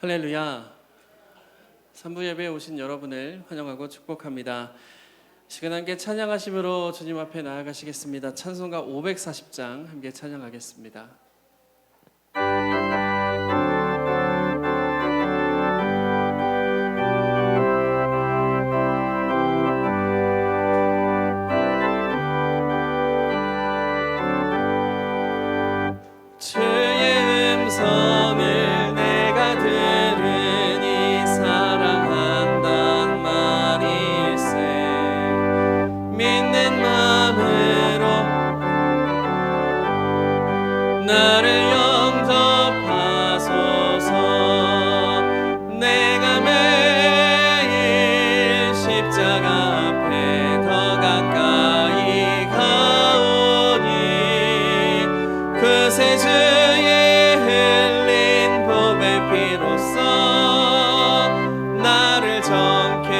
할렐루야. 3부 예배에 오신 여러분을 환영하고 축복합니다. 시간 함께 찬양하심으로 주님 앞에 나아가시겠습니다. 찬송가 540장 함께 찬양하겠습니다. 주의 음성을 내가 들으니 사랑한단 말일세. 믿는 마음으로 나를 영접하소서. 내가 매일 십자가 앞에 더 가까이 가오니 그새 주의 흘린 보배 피로써 나를 정케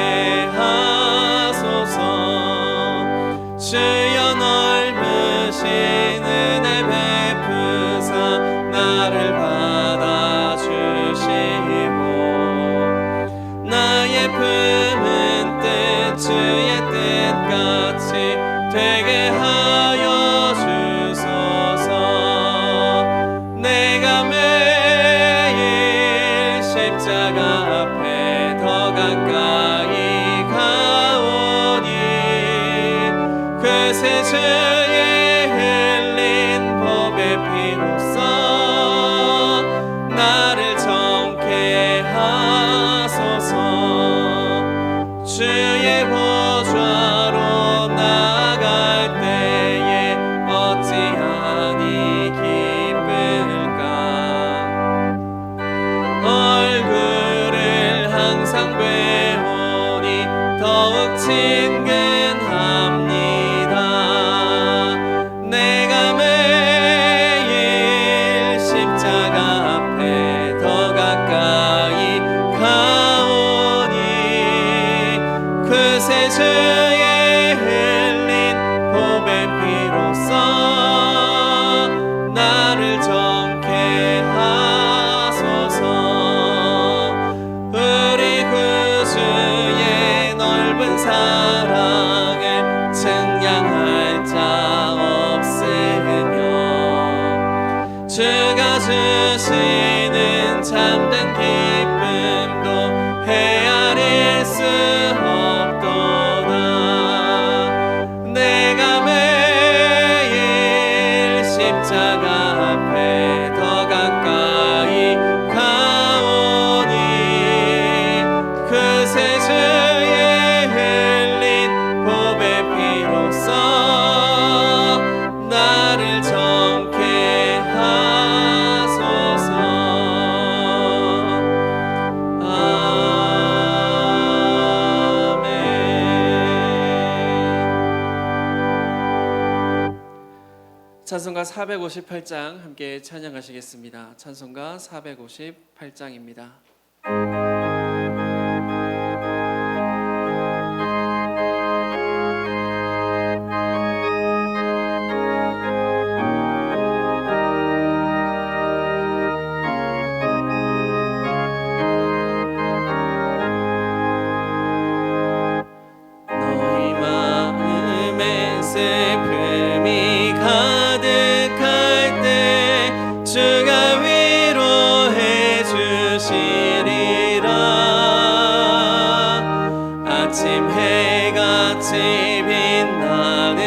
하소서. 주여 넓으신 은혜 베푸사 나를 받아주시고 나의 품은 뜻 주의 뜻같이 되게 하여 주소서. 내가 매일 십자가 앞에 더 가까이 가오니 그새 주의 흘린 보배 피로써 나를 정케 하소서. 주의 보좌로 나아갈 때에 어찌하니 기쁠까. 얼굴을 항상 배우니 더욱 친근합니다. 내가 매일 십자가 앞에 더 가까이 가오니 그새 주의 흘린 보배 피로써 나를 정케 하소서. 우리 구주의 넓은 사랑을 증량할 자 없으며 주가 주시는 참된 기쁨도 헤아릴 수 없도다. 내가 매일 십자가 앞에 더 가까이 가오니 그새 주의 흘린 보배 피로써 나를 정케 하소서. 아멘. 찬송가 458장 함께 찬양하시겠습니다. 찬송가 458장입니다. 너희 마음에 슬픔이 가득할 때 주가 위로해 주시리라. 아침 해같이 빛나는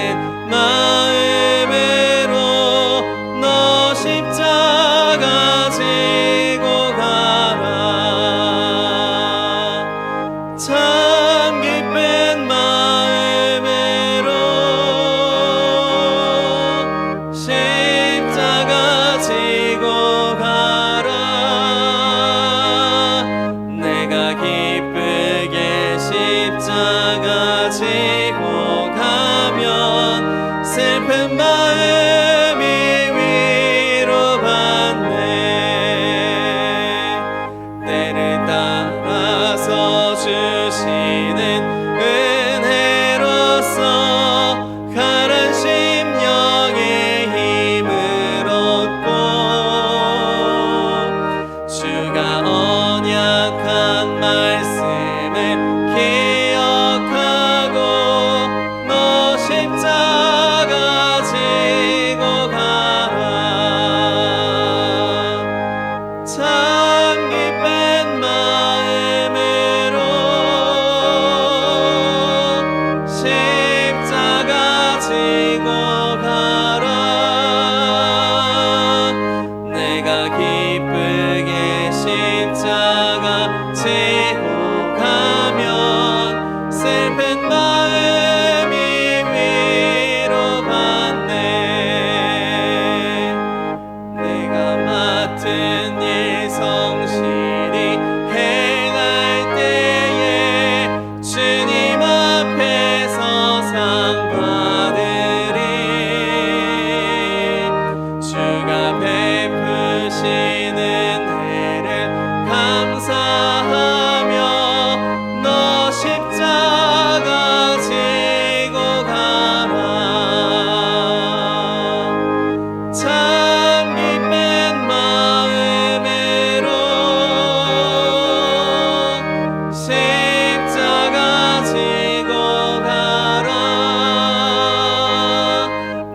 마음으로 너 십자가 지고 가라. 참 기쁜 마음으로 십자가 지고 가라. 내가 기쁘게 십자가 지고 가면 슬픈 마음이 위로받네. 때를 따라서 주시는 은혜 마음이 위로받네. 내가 맡은 일 성실히 행할 때에 주님 앞에서 상 받으리. 주가 베푸시는 은혜를 감사하며 너 십자가 지고 가라. 참 기쁜 마음으로 십자가 지고 가라.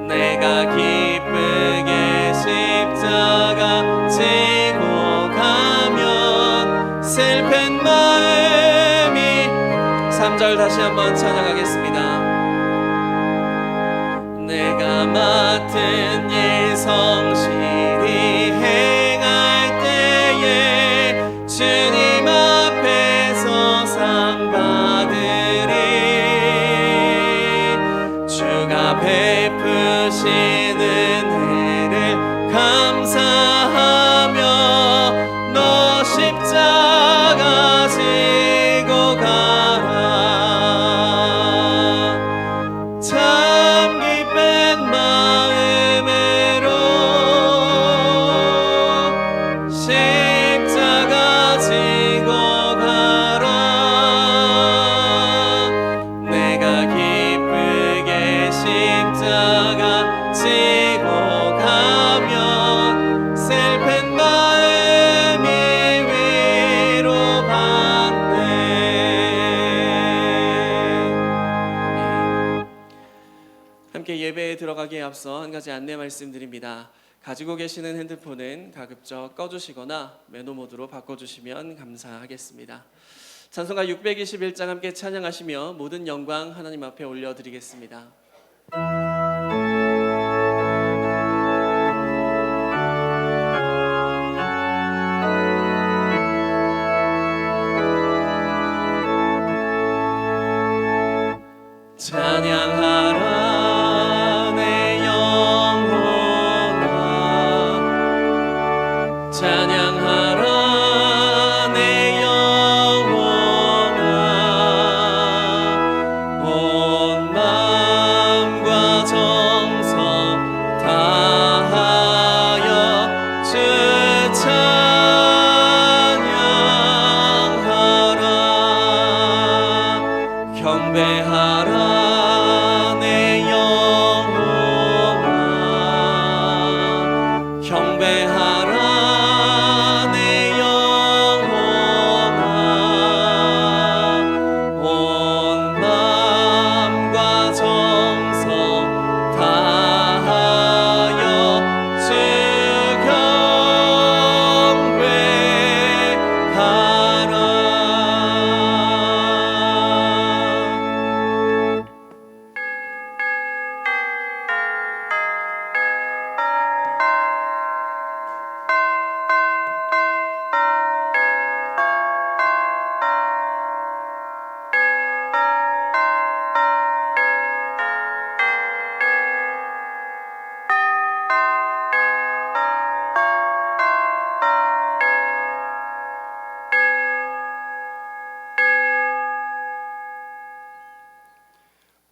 내가 기쁘게 십자가 지고 가면 슬픈 마음이 3절 다시 한번 찬양하겠습니다. 내가 맡은 일 성실히 행할 때에 주님 앞에서 상 받으리. 주가 베푸시는 은혜를 감사하며 너 십자가 지고 가라. 참 기쁜 마음으로 십자가 지고 가라. 내가 기쁘게 십자가 지고 가면 슬픈 마음이 위로받네. 함께 예배에 들어가기에 앞서 한 가지 안내 말씀드립니다. 가지고 계시는 핸드폰은 가급적 꺼주시거나 매너 모드로 바꿔주시면 감사하겠습니다. 찬송가 621장 함께 찬양하시며 모든 영광 하나님 앞에 올려드리겠습니다. 찬양하라 내 영혼아, 찬양하라 내 영혼아. 온 마음과 정성 다하여 주 찬양하라. 경배하라 내 영혼아, 경배하라 내 영혼아. 온 마음과 정성 다하여 주 경배하라.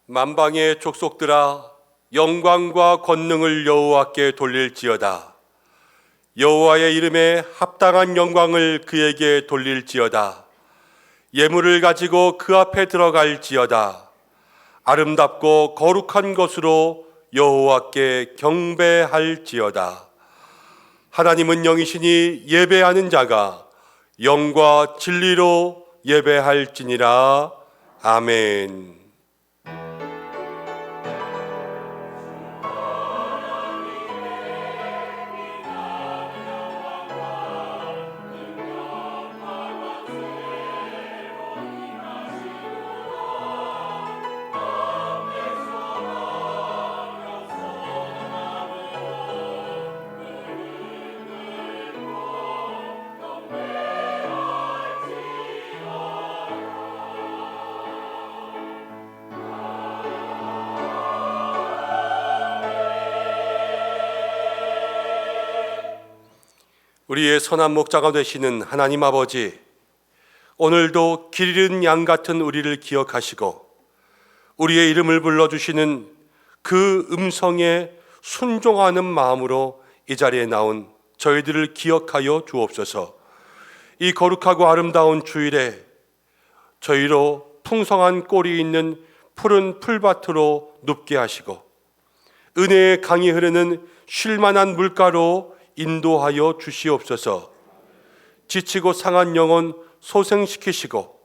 만방의 족속들아, 영광과 권능을 여호와께 돌릴지어다. 여호와의 이름에 합당한 영광을 그에게 돌릴지어다. 예물을 가지고 그 앞에 들어갈지어다. 아름답고 거룩한 것으로 여호와께 경배할지어다. 하나님은 영이시니 예배하는 자가 영과 진리로 예배할지니라. 아멘. 우리의 선한 목자가 되시는 하나님 아버지, 오늘도 길 잃은 양 같은 우리를 기억하시고 우리의 이름을 불러주시는 그 음성에 순종하는 마음으로 이 자리에 나온 저희들을 기억하여 주옵소서. 이 거룩하고 아름다운 주일에 저희로 풍성한 꼴이 있는 푸른 풀밭으로 눕게 하시고 은혜의 강이 흐르는 쉴만한 물가로 인도하여 주시옵소서. 지치고 상한 영혼 소생시키시고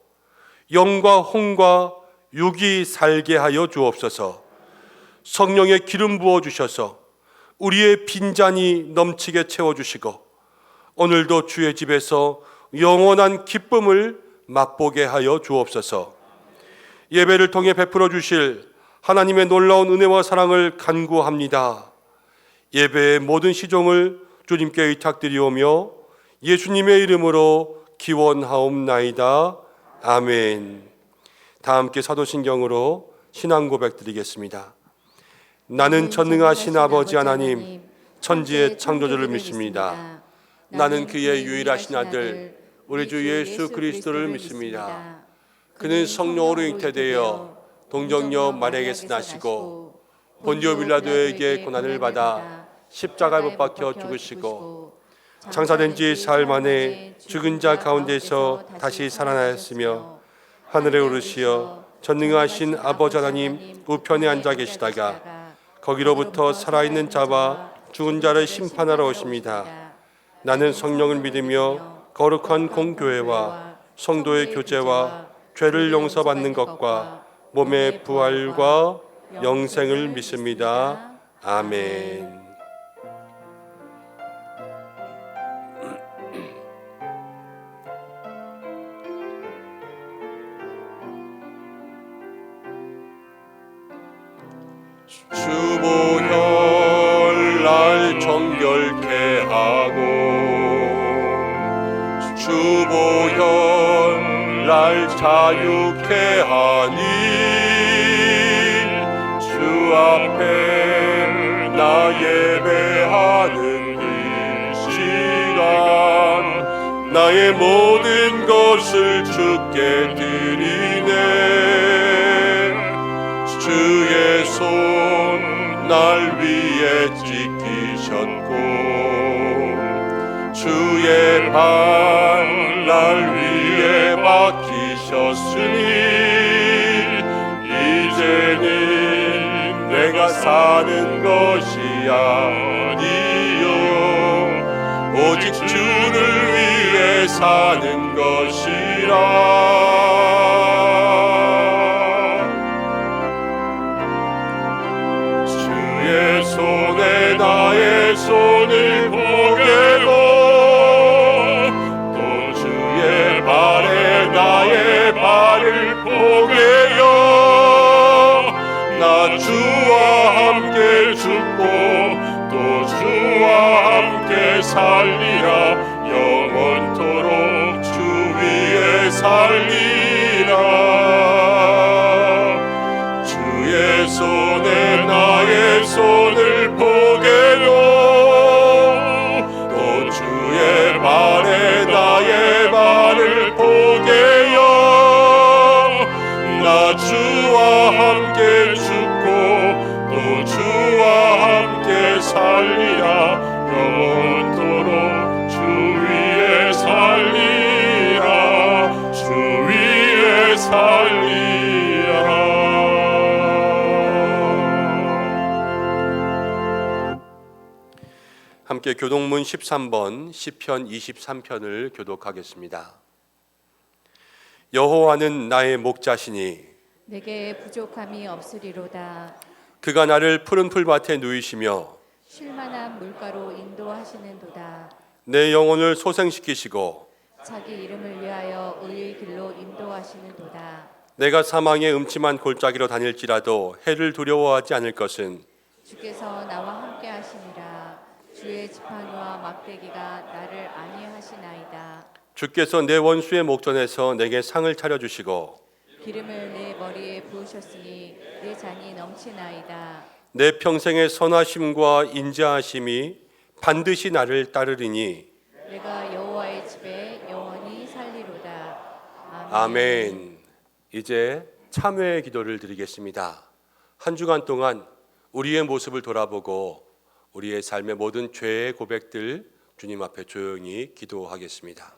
영과 홍과 육이 살게 하여 주옵소서. 성령의 기름 부어 주셔서 우리의 빈잔이 넘치게 채워주시고 오늘도 주의 집에서 영원한 기쁨을 맛보게 하여 주옵소서. 예배를 통해 베풀어 주실 하나님의 놀라운 은혜와 사랑을 간구합니다. 예배의 모든 시종을 주님께 의탁드리오며 예수님의 이름으로 기원하옵나이다. 아멘. 다 함께 사도신경으로 신앙 고백 드리겠습니다. 나는 전능하신 아버지 하나님, 천지의 창조주를 믿습니다. 나는 그의 유일하신 아들, 우리 주 예수 그리스도를 믿습니다. 그는 성령으로 잉태되어 동정녀 마리아에게서 나시고 본디오 빌라도에게 고난을 받아 십자가에 못 박혀 죽으시고 장사된 지 사흘 만에 죽은 자 가운데서 다시 살아나셨으며 하늘에 오르시어 전능하신 아버지 하나님 우편에 앉아 계시다가 거기로부터 살아있는 자와 죽은 자를 심판하러 오십니다. 나는 성령을 믿으며 거룩한 공교회와 성도의 교제와 죄를 용서받는 것과 몸의 부활과 영생을 믿습니다. 아멘. 주보혈날 정결케 하고 주보혈날 자유케 하니 주 앞에 나 예배하는 이 시간 나의 모든 것을 주께 드리네. 주의 손 날 위에 지키셨고 주의 발 날 위에 박히셨으니 이제는 내가 사는 것이 아니요 오직 주를 위해 사는 것이라. 주의 손에 나의 손을 보게고 또 주의 발에 나의 발을 보게요. 나 주와 함께 죽고 또 주와 함께 살리라. 영원토록 주 위에 살리라. 주의 손에 나의 손을 보게요 또 주의 발에 나의 발을 보게요. 나 주와 함께 죽고 또 주와 함께 살리라. 영원토록 주 위에 살리라. 주 위에 살리라. 함께 교동문 13번 시편 23편을 교독하겠습니다. 여호와는 나의 목자시니 내게 부족함이 없으리로다. 그가 나를 푸른 풀밭에 누이시며 쉴만한 물가로 인도하시는도다. 내 영혼을 소생시키시고 자기 이름을 위하여 의의 길로 인도하시는도다. 내가 사망의 음침한 골짜기로 다닐지라도 해를 두려워하지 않을 것은 주께서 나와 함께 하시니라. 주의 지팡이와 막대기가 나를 안위하시나이다. 주께서 내 원수의 목전에서 내게 상을 차려주시고 기름을 내 머리에 부으셨으니 내 잔이 넘치나이다. 내 평생의 선하심과 인자하심이 반드시 나를 따르리니 내가 여호와의 집에 영원히 살리로다. 아멘. 이제 참회의 기도를 드리겠습니다. 한 주간 동안 우리의 모습을 돌아보고 우리의 삶의 모든 죄의 고백들 주님 앞에 조용히 기도하겠습니다.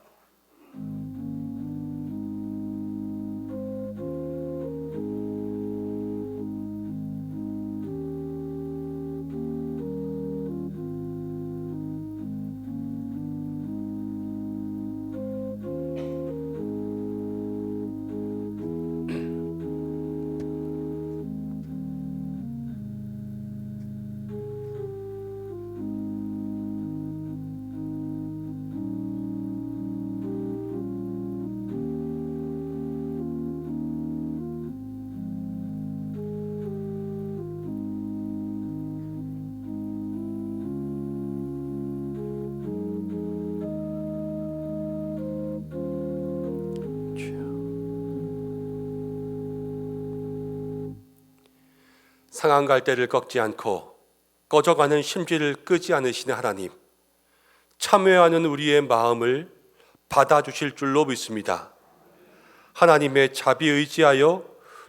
상한 갈대를 꺾지 않고 꺼져가는 심지를 끄지 않으시는 하나님, 참회하는 우리의 마음을 받아주실 줄로 믿습니다. 하나님의 자비 의지하여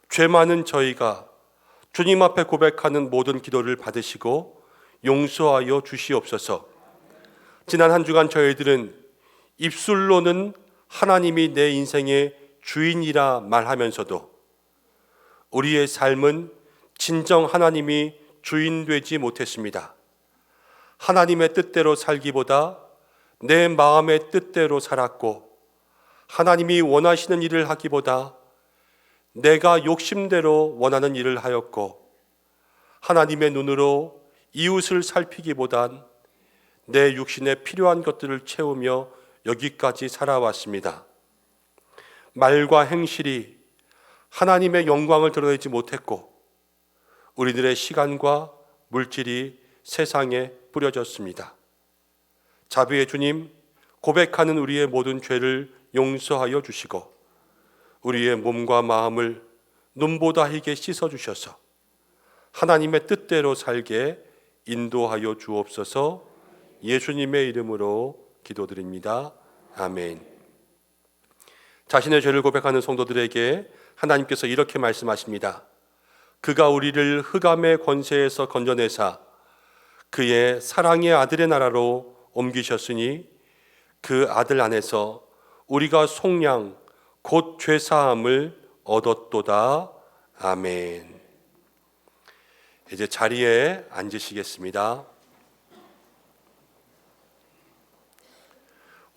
죄 많은 저희가 주님 앞에 고백하는 모든 기도를 받으시고 용서하여 주시옵소서. 지난 한 주간 저희들은 입술로는 하나님이 내 인생의 주인이라 말하면서도 우리의 삶은 진정 하나님이 주인 되지 못했습니다. 하나님의 뜻대로 살기보다 내 마음의 뜻대로 살았고, 하나님이 원하시는 일을 하기보다 내가 욕심대로 원하는 일을 하였고, 하나님의 눈으로 이웃을 살피기보단 내 육신에 필요한 것들을 채우며 여기까지 살아왔습니다. 말과 행실이 하나님의 영광을 드러내지 못했고, 우리들의 시간과 물질이 세상에 뿌려졌습니다. 자비의 주님, 고백하는 우리의 모든 죄를 용서하여 주시고 우리의 몸과 마음을 눈보다 희게 씻어주셔서 하나님의 뜻대로 살게 인도하여 주옵소서. 예수님의 이름으로 기도드립니다. 아멘. 자신의 죄를 고백하는 성도들에게 하나님께서 이렇게 말씀하십니다. 그가 우리를 흑암의 권세에서 건져내사 그의 사랑의 아들의 나라로 옮기셨으니 그 아들 안에서 우리가 속량 곧 죄사함을 얻었도다. 아멘. 이제 자리에 앉으시겠습니다.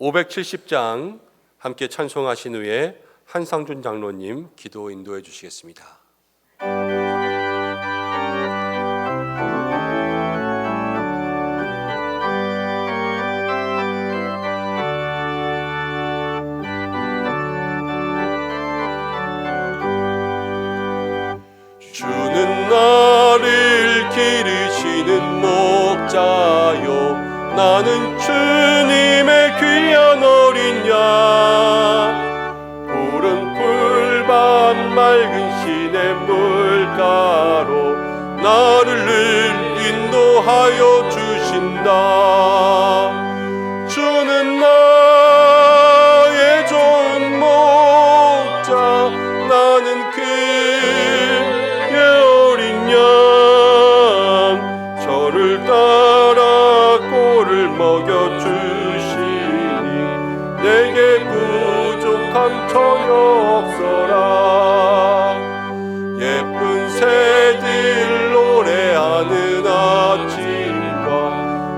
570장 함께 찬송하신 후에 한상준 장로님 기도 인도해 주시겠습니다. 주는 나를 기르시는 목자요, 나는 주님의 귀한 어린 양. 푸른 풀밭 맑은 시냇물가로 나를 늘 인도하여 주신다. 주는 나의 좋은 목자, 나는 그의 어린 양. 저를 따라 꼴을 먹여주시니 내게 부족함 전혀 없어라. 예쁜 새들 노래하는 아침과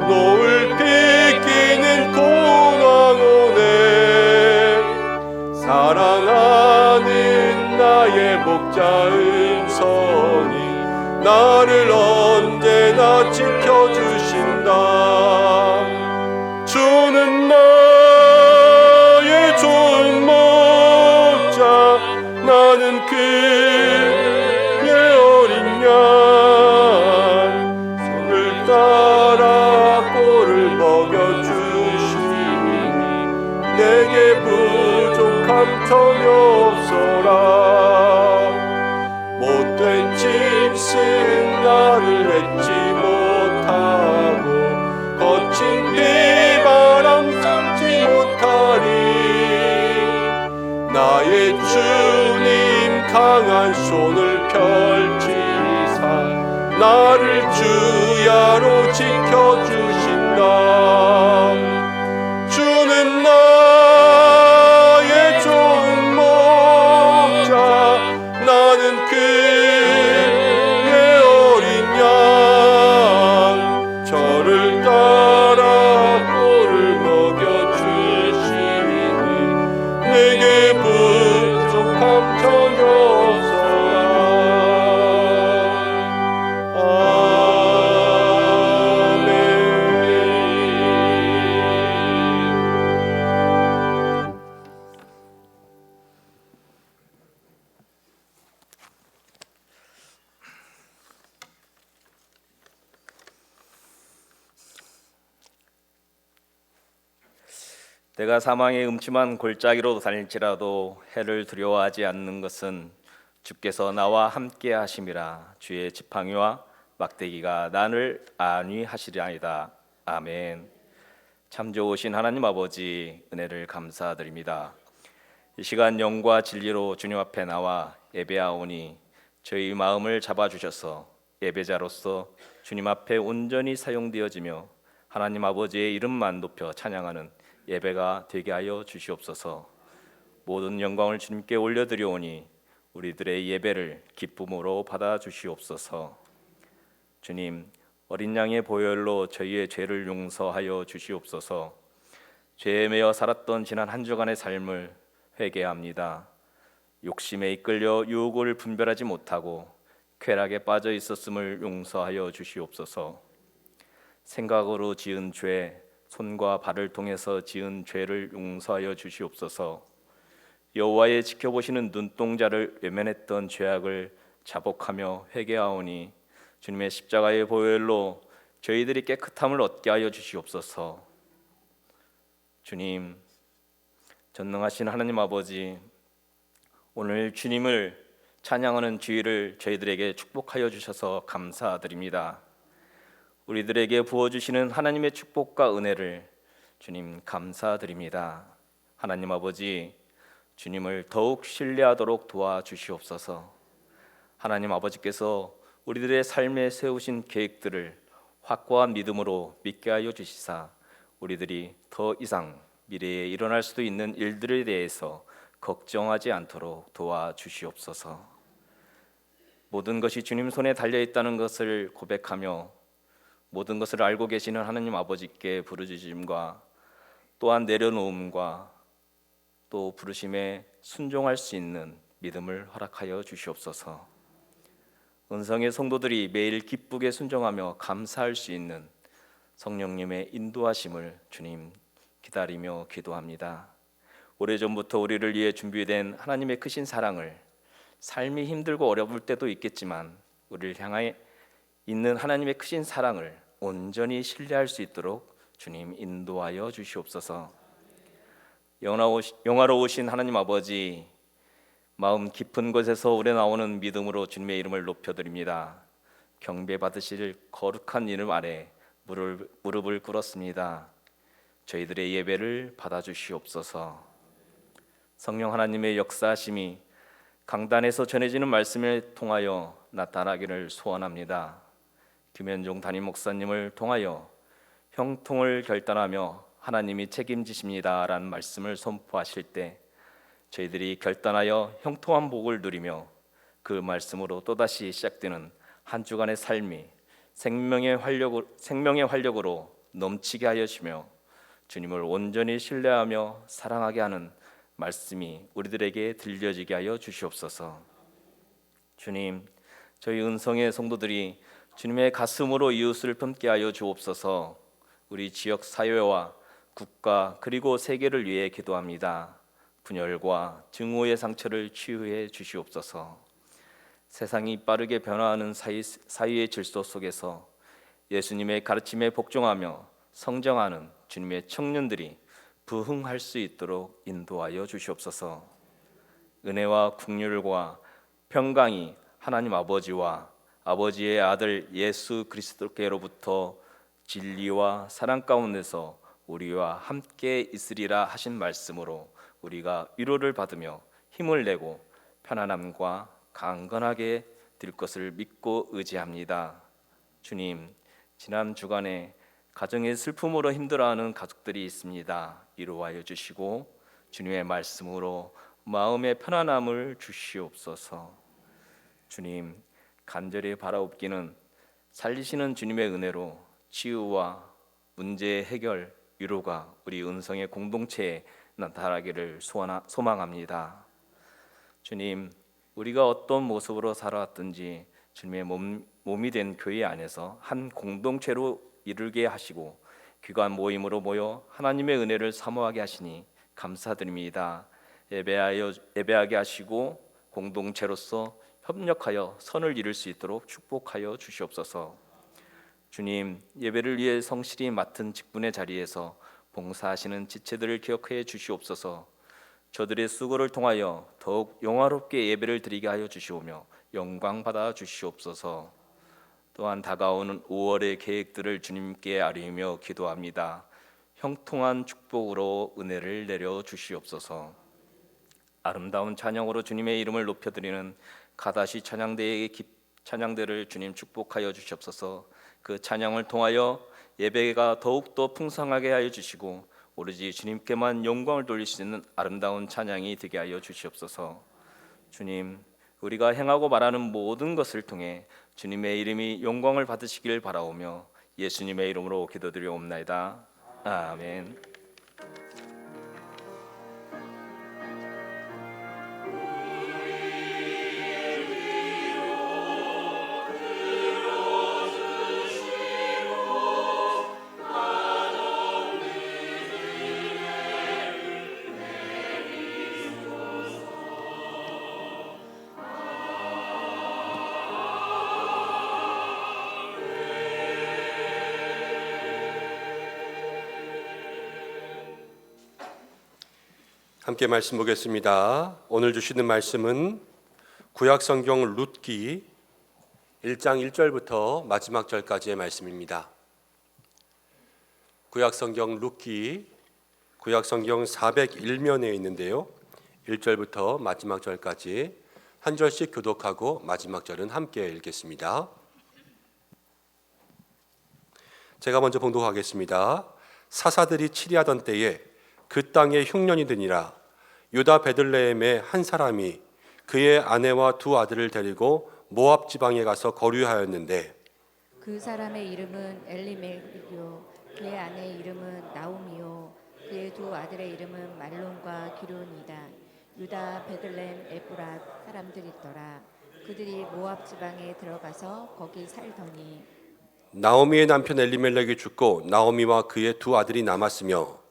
노을 비끼는 공항오네. 사랑하는 나의 목자 음성이 나를 언제나 지켜주신다. 주는 나의 좋은 목자, 나는 그의 어린 양. 손을 따라 꼴을 먹여주시니 내게 부족함 전혀 없어라. 못된 짐승 나를 맺지 못하고 거친 비바람 상지 주님 강한 손을 펼치사 나를 주야로 지켜주신다. 주는 나의 좋은 목자 나는 그의 어린 양 저를 따라 꼴을 먹여주시니 내게 부족함 전혀 없어라. 아멘. 내가 사망의 음침한 골짜기로 다닐지라도 해를 두려워하지 않는 것은 주께서 나와 함께 하심이라. 주의 지팡이와 막대기가 나를 안위하시리이다. 아멘. 참 좋으신 하나님 아버지, 은혜를 감사드립니다. 이 시간 영과 진리로 주님 앞에 나와 예배하오니 저희 마음을 잡아주셔서 예배자로서 주님 앞에 온전히 사용되어지며 하나님 아버지의 이름만 높여 찬양하는 예배가 되게 하여 주시옵소서. 모든 영광을 주님께 올려드리오니 우리들의 예배를 기쁨으로 받아 주시옵소서. 주님, 어린 양의 보혈로 저희의 죄를 용서하여 주시옵소서. 죄에 매여 살았던 지난 한 주간의 삶을 회개합니다. 욕심에 이끌려 유혹을 분별하지 못하고 쾌락에 빠져 있었음을 용서하여 주시옵소서. 생각으로 지은 죄, 손과 발을 통해서 지은 죄를 용서하여 주시옵소서. 여호와의 지켜보시는 눈동자를 외면했던 죄악을 자복하며 회개하오니 주님의 십자가의 보혈로 저희들이 깨끗함을 얻게 하여 주시옵소서. 주님, 전능하신 하나님 아버지, 오늘 주님을 찬양하는 주일을 저희들에게 축복하여 주셔서 감사드립니다. 우리들에게 부어주시는 하나님의 축복과 은혜를 주님 감사드립니다. 하나님 아버지, 주님을 더욱 신뢰하도록 도와주시옵소서. 하나님 아버지께서 우리들의 삶에 세우신 계획들을 확고한 믿음으로 믿게 하여 주시사 우리들이 더 이상 미래에 일어날 수도 있는 일들에 대해서 걱정하지 않도록 도와주시옵소서. 모든 것이 주님 손에 달려있다는 것을 고백하며 모든 것을 알고 계시는 하나님 아버지께 부르짖음과 또한 내려놓음과 또 부르심에 순종할 수 있는 믿음을 허락하여 주시옵소서. 은성의 성도들이 매일 기쁘게 순종하며 감사할 수 있는 성령님의 인도하심을 주님 기다리며 기도합니다. 오래전부터 우리를 위해 준비된 하나님의 크신 사랑을 삶이 힘들고 어려울 때도 있겠지만 우리를 향해 있는 하나님의 크신 사랑을 온전히 신뢰할 수 있도록 주님 인도하여 주시옵소서. 영화로우신 하나님 아버지, 마음 깊은 곳에서 우러나오는 믿음으로 주님의 이름을 높여드립니다. 경배받으실 거룩한 이름 아래 무릎을 꿇었습니다. 저희들의 예배를 받아주시옵소서. 성령 하나님의 역사하심이 강단에서 전해지는 말씀을 통하여 나타나기를 소원합니다. 김현종 담임 목사님을 통하여 형통을 결단하며 하나님이 책임지십니다 라는 말씀을 선포하실 때 저희들이 결단하여 형통한 복을 누리며 그 말씀으로 또다시 시작되는 한 주간의 삶이 생명의 활력으로 넘치게 하여 주시며 주님을 온전히 신뢰하며 사랑하게 하는 말씀이 우리들에게 들려지게 하여 주시옵소서. 주님, 저희 은성의 성도들이 주님의 가슴으로 이웃을 품게 하여 주옵소서. 우리 지역 사회와 국가 그리고 세계를 위해 기도합니다. 분열과 증오의 상처를 치유해 주시옵소서. 세상이 빠르게 변화하는 사회의 질서 속에서 예수님의 가르침에 복종하며 성장하는 주님의 청년들이 부흥할 수 있도록 인도하여 주시옵소서. 은혜와 긍휼과 평강이 하나님 아버지와 아버지의 아들 예수 그리스도께로부터 진리와 사랑 가운데서 우리와 함께 있으리라 하신 말씀으로 우리가 위로를 받으며 힘을 내고 편안함과 강건하게 될 것을 믿고 의지합니다. 주님, 지난 주간에 가정의 슬픔으로 힘들어하는 가족들이 있습니다. 위로하여 주시고 주님의 말씀으로 마음의 편안함을 주시옵소서. 주님, 간절히 바라옵기는 살리시는 주님의 은혜로 치유와 문제 해결, 위로가 우리 은성의 공동체에 나타나기를 소망합니다. 주님, 우리가 어떤 모습으로 살아왔든지 주님의 몸이 된 교회 안에서 한 공동체로 이루게 하시고 귀관 모임으로 모여 하나님의 은혜를 사모하게 하시니 감사드립니다. 예배하게 하시고 공동체로서 협력하여 선을 이룰 수 있도록 축복하여 주시옵소서. 주님, 예배를 위해 성실히 맡은 직분의 자리에서 봉사하시는 지체들을 기억해 주시옵소서. 저들의 수고를 통하여 더욱 영화롭게 예배를 드리게 하여 주시오며 영광 받아 주시옵소서. 또한 다가오는 5월의 계획들을 주님께 아뢰며 기도합니다. 형통한 축복으로 은혜를 내려 주시옵소서. 아름다운 찬양으로 주님의 이름을 높여드리는 가다시 찬양대의 찬양대를 주님 축복하여 주시옵소서. 그 찬양을 통하여 예배가 더욱더 풍성하게 하여 주시고 오로지 주님께만 영광을 돌릴 수 있는 아름다운 찬양이 되게 하여 주시옵소서. 주님, 우리가 행하고 말하는 모든 것을 통해 주님의 이름이 영광을 받으시길 바라오며 예수님의 이름으로 기도드리옵나이다. 아멘. 함께 말씀 보겠습니다. 오늘 주시는 말씀은 구약성경 룻기 1장 1절부터 마지막 절까지의 말씀입니다. 구약성경 룻기 구약성경 401면에 있는데요. 1절부터 마지막 절까지 한 절씩 교독하고 마지막 절은 함께 읽겠습니다. 제가 먼저 봉독하겠습니다. 사사들이 치리하던 때에 그 땅에 흉년이 드니라. 유다 베들레헴의 한 사람이 그의 아내와 두 아들을 데리고 모압 지방에 가서 거류하였는데 그 사람의 이름은 엘리멜리요 그의 아내의 이름은 나오미요 그의 두 아들의 이름은 말론과 기론이다. 유다 베들레헴 에브랏 사람들이더라. 그들이 모압 지방에 들어가서 거기 살더니 나오미의 남편 엘리멜렉이 죽고 나오미와 그의 두 아들이 남았으며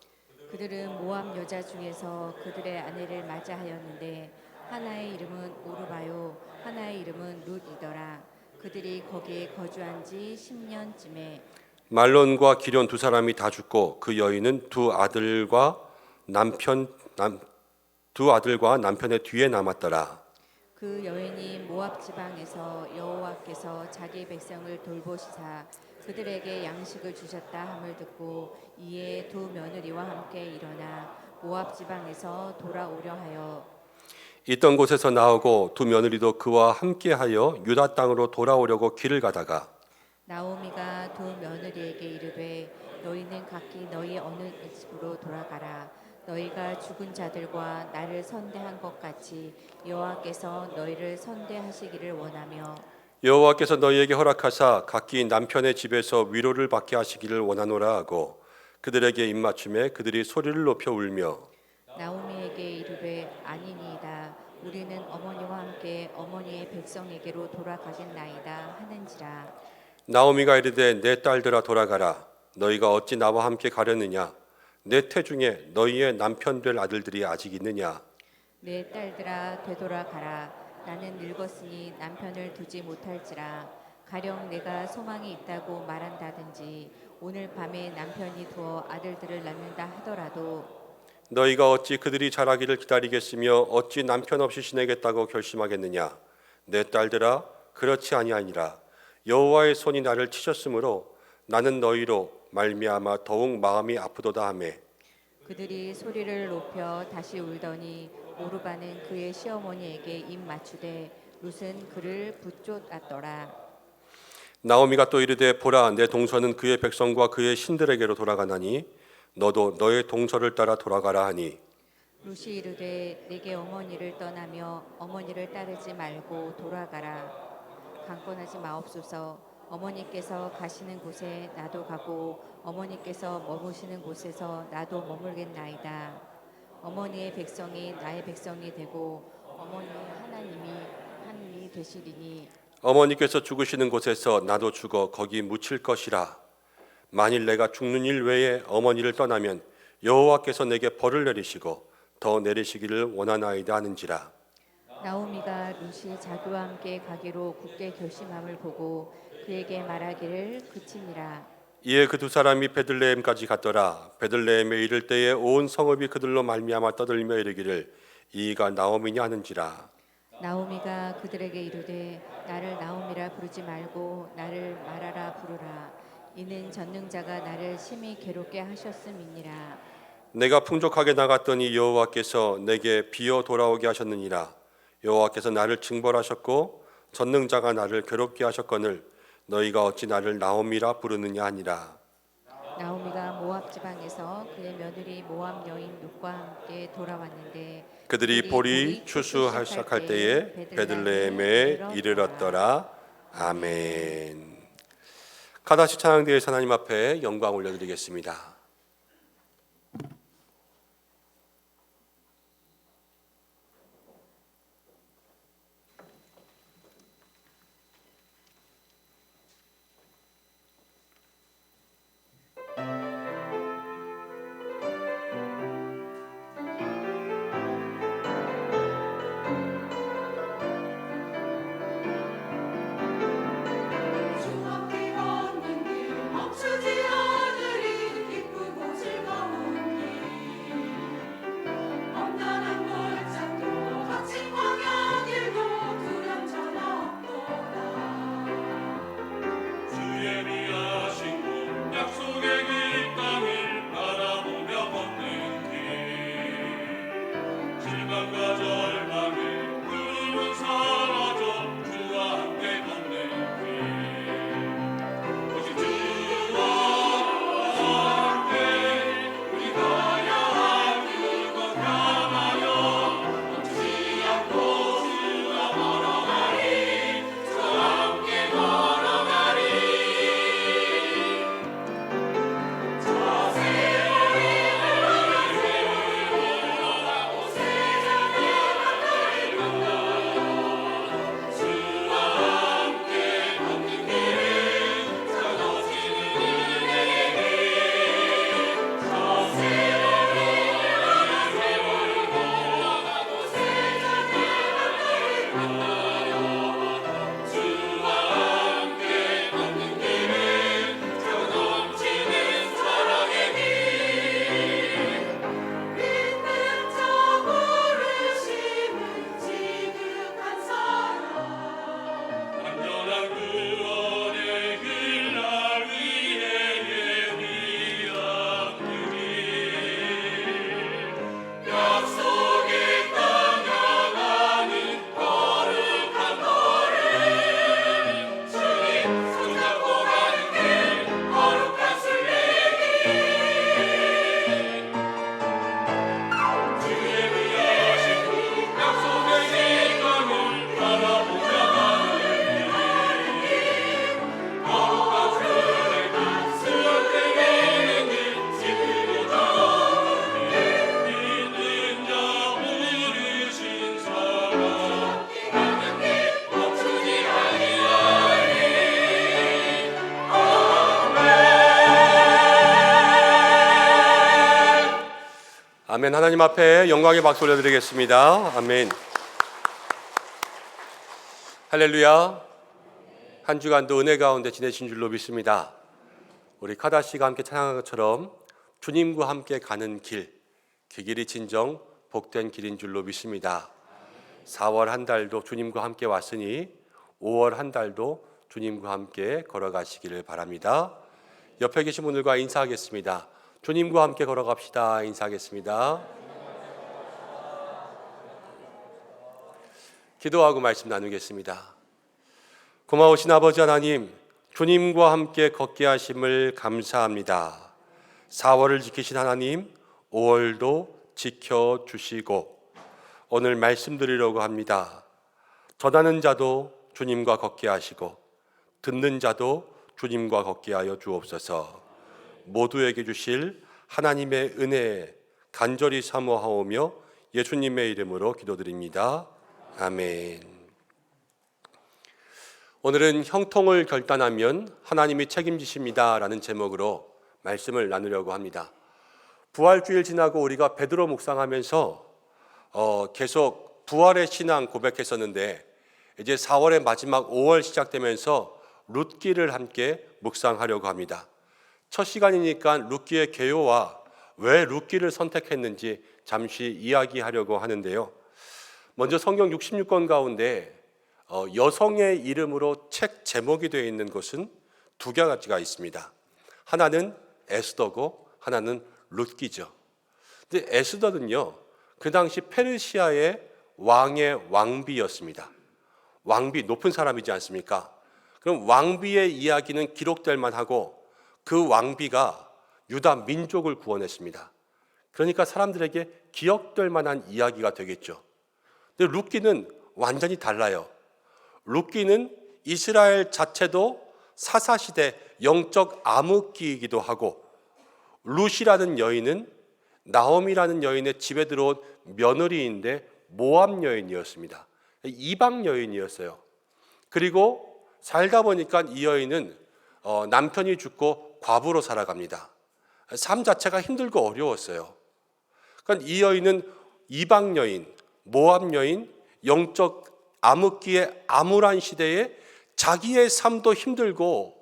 그들은 모압 여자 중에서 그들의 아내를 맞이하였는데 하나의 이름은 오르바요 하나의 이름은 룻이더라. 그들이 거기에 거주한 지 10년쯤에 말론과 기련 두 사람이 다 죽고 그 여인은 두 아들과 남편의 뒤에 남았더라. 그 여인이 모압 지방에서 여호와께서 자기 백성을 돌보시사 그들에게 양식을 주셨다 함을 듣고 이에 두 며느리와 함께 일어나 모압 지방에서 돌아오려 하여 있던 곳에서 나오고 두 며느리도 그와 함께하여 유다 땅으로 돌아오려고 길을 가다가 나오미가 두 며느리에게 이르되 너희는 각기 너희 어느 집으로 돌아가라. 너희가 죽은 자들과 나를 선대한 것 같이 여호와께서 너희를 선대하시기를 원하며 여호와께서 너희에게 허락하사 각기 남편의 집에서 위로를 받게 하시기를 원하노라 하고 그들에게 입맞춤에 그들이 소리를 높여 울며 나오미에게 이르되 아니니이다. 우리는 어머니와 함께 어머니의 백성에게로 돌아가겠나이다 하는지라. 나오미가 이르되 내 딸들아 돌아가라. 너희가 어찌 나와 함께 가려느냐. 내 태중에 너희의 남편 될 아들들이 아직 있느냐. 내 딸들아 되돌아가라. 나는 늙었으니 남편을 두지 못할지라. 가령 내가 소망이 있다고 말한다든지 오늘 밤에 남편이 두어 아들들을 낳는다 하더라도 너희가 어찌 그들이 자라기를 기다리겠으며 어찌 남편 없이 지내겠다고 결심하겠느냐. 내 딸들아 그렇지 아니하니라. 여호와의 손이 나를 치셨으므로 나는 너희로 말미암아 더욱 마음이 아프도다 하매 그들이 소리를 높여 다시 울더니 오르바는 그의 시어머니에게 입 맞추되 룻은 그를 붙쫓았더라. 나오미가 또 이르되 보라 내 동서는 그의 백성과 그의 신들에게로 돌아가나니 너도 너의 동서를 따라 돌아가라 하니 룻이 이르되 내게 어머니를 떠나며 어머니를 따르지 말고 돌아가라. 강권하지 마옵소서. 어머니께서 가시는 곳에 나도 가고 어머니께서 머무시는 곳에서 나도 머물겠나이다. 어머니의 백성이 나의 백성이 되고 어머니의 하나님이 되시리니 어머니께서 죽으시는 곳에서 나도 죽어 거기 묻힐 것이라. 만일 내가 죽는 일 외에 어머니를 떠나면 여호와께서 내게 벌을 내리시고 더 내리시기를 원하나이다 하는지라. 나오미가 룻이 자기와 함께 가기로 굳게 결심함을 보고 그에게 말하기를 그치니라. 이에 그 두 사람이 베들레헴까지 갔더라. 베들레헴에 이를 때에 온 성읍이 그들로 말미암아 떠들며 이르기를 이가 나오미냐 하는지라. 나오미가 그들에게 이르되 나를 나오미라 부르지 말고 나를 마라라 부르라. 이는 전능자가 나를 심히 괴롭게 하셨음이니라. 내가 풍족하게 나갔더니 여호와께서 내게 비어 돌아오게 하셨느니라. 여호와께서 나를 징벌하셨고 전능자가 나를 괴롭게 하셨거늘 너희가 어찌 나를 나오미라 부르느냐 하니라. 나오미가 모압 지방에서 그의 며느리 모압 여인 룻과 함께 돌아왔는데 그들이 보리 추수할 시작할 때에 베들레헴에 이르렀더라. 아멘. 가다시 찬양대에서 하나님 앞에 영광 올려드리겠습니다. 아멘. 하나님 앞에 영광의 박수 올려드리겠습니다. 아멘. 할렐루야. 한 주간도 은혜 가운데 지내신 줄로 믿습니다. 우리 카다 씨가 함께 찬양한 것처럼 주님과 함께 가는 길, 그 길이 진정 복된 길인 줄로 믿습니다. 4월 한 달도 주님과 함께 왔으니 5월 한 달도 주님과 함께 걸어가시기를 바랍니다. 옆에 계신 분들과 인사하겠습니다. 주님과 함께 걸어갑시다. 인사하겠습니다. 기도하고 말씀 나누겠습니다. 고마우신 아버지 하나님, 주님과 함께 걷게 하심을 감사합니다. 4월을 지키신 하나님, 5월도 지켜주시고 오늘 말씀드리려고 합니다. 전하는 자도 주님과 걷게 하시고 듣는 자도 주님과 걷게 하여 주옵소서. 모두에게 주실 하나님의 은혜 간절히 사모하오며 예수님의 이름으로 기도드립니다. 아멘. 오늘은 형통을 결단하면 하나님이 책임지십니다 라는 제목으로 말씀을 나누려고 합니다. 부활주일 지나고 우리가 베드로 묵상하면서 계속 부활의 신앙 고백했었는데 이제 4월의 마지막 5월 시작되면서 룻기를 함께 묵상하려고 합니다. 첫 시간이니까 룻기의 개요와 왜 룻기를 선택했는지 잠시 이야기하려고 하는데요. 먼저 성경 66권 가운데 여성의 이름으로 책 제목이 되어 있는 것은 두 가지가 있습니다. 하나는 에스더고 하나는 룻기죠. 근데 에스더는요, 그 당시 페르시아의 왕의 왕비였습니다. 왕비, 높은 사람이지 않습니까? 그럼 왕비의 이야기는 기록될 만하고 그 왕비가 유다 민족을 구원했습니다. 그러니까 사람들에게 기억될 만한 이야기가 되겠죠. 근데 룻기는 완전히 달라요. 룻기는 이스라엘 자체도 사사시대 영적 암흑기이기도 하고, 룻이라는 여인은 나옴이라는 여인의 집에 들어온 며느리인데 모압 여인이었습니다. 이방 여인이었어요. 그리고 살다 보니까 이 여인은 남편이 죽고 과부로 살아갑니다. 삶 자체가 힘들고 어려웠어요. 그러니까 이 여인은 이방 여인, 모압 여인, 영적 암흑기의 암울한 시대에 자기의 삶도 힘들고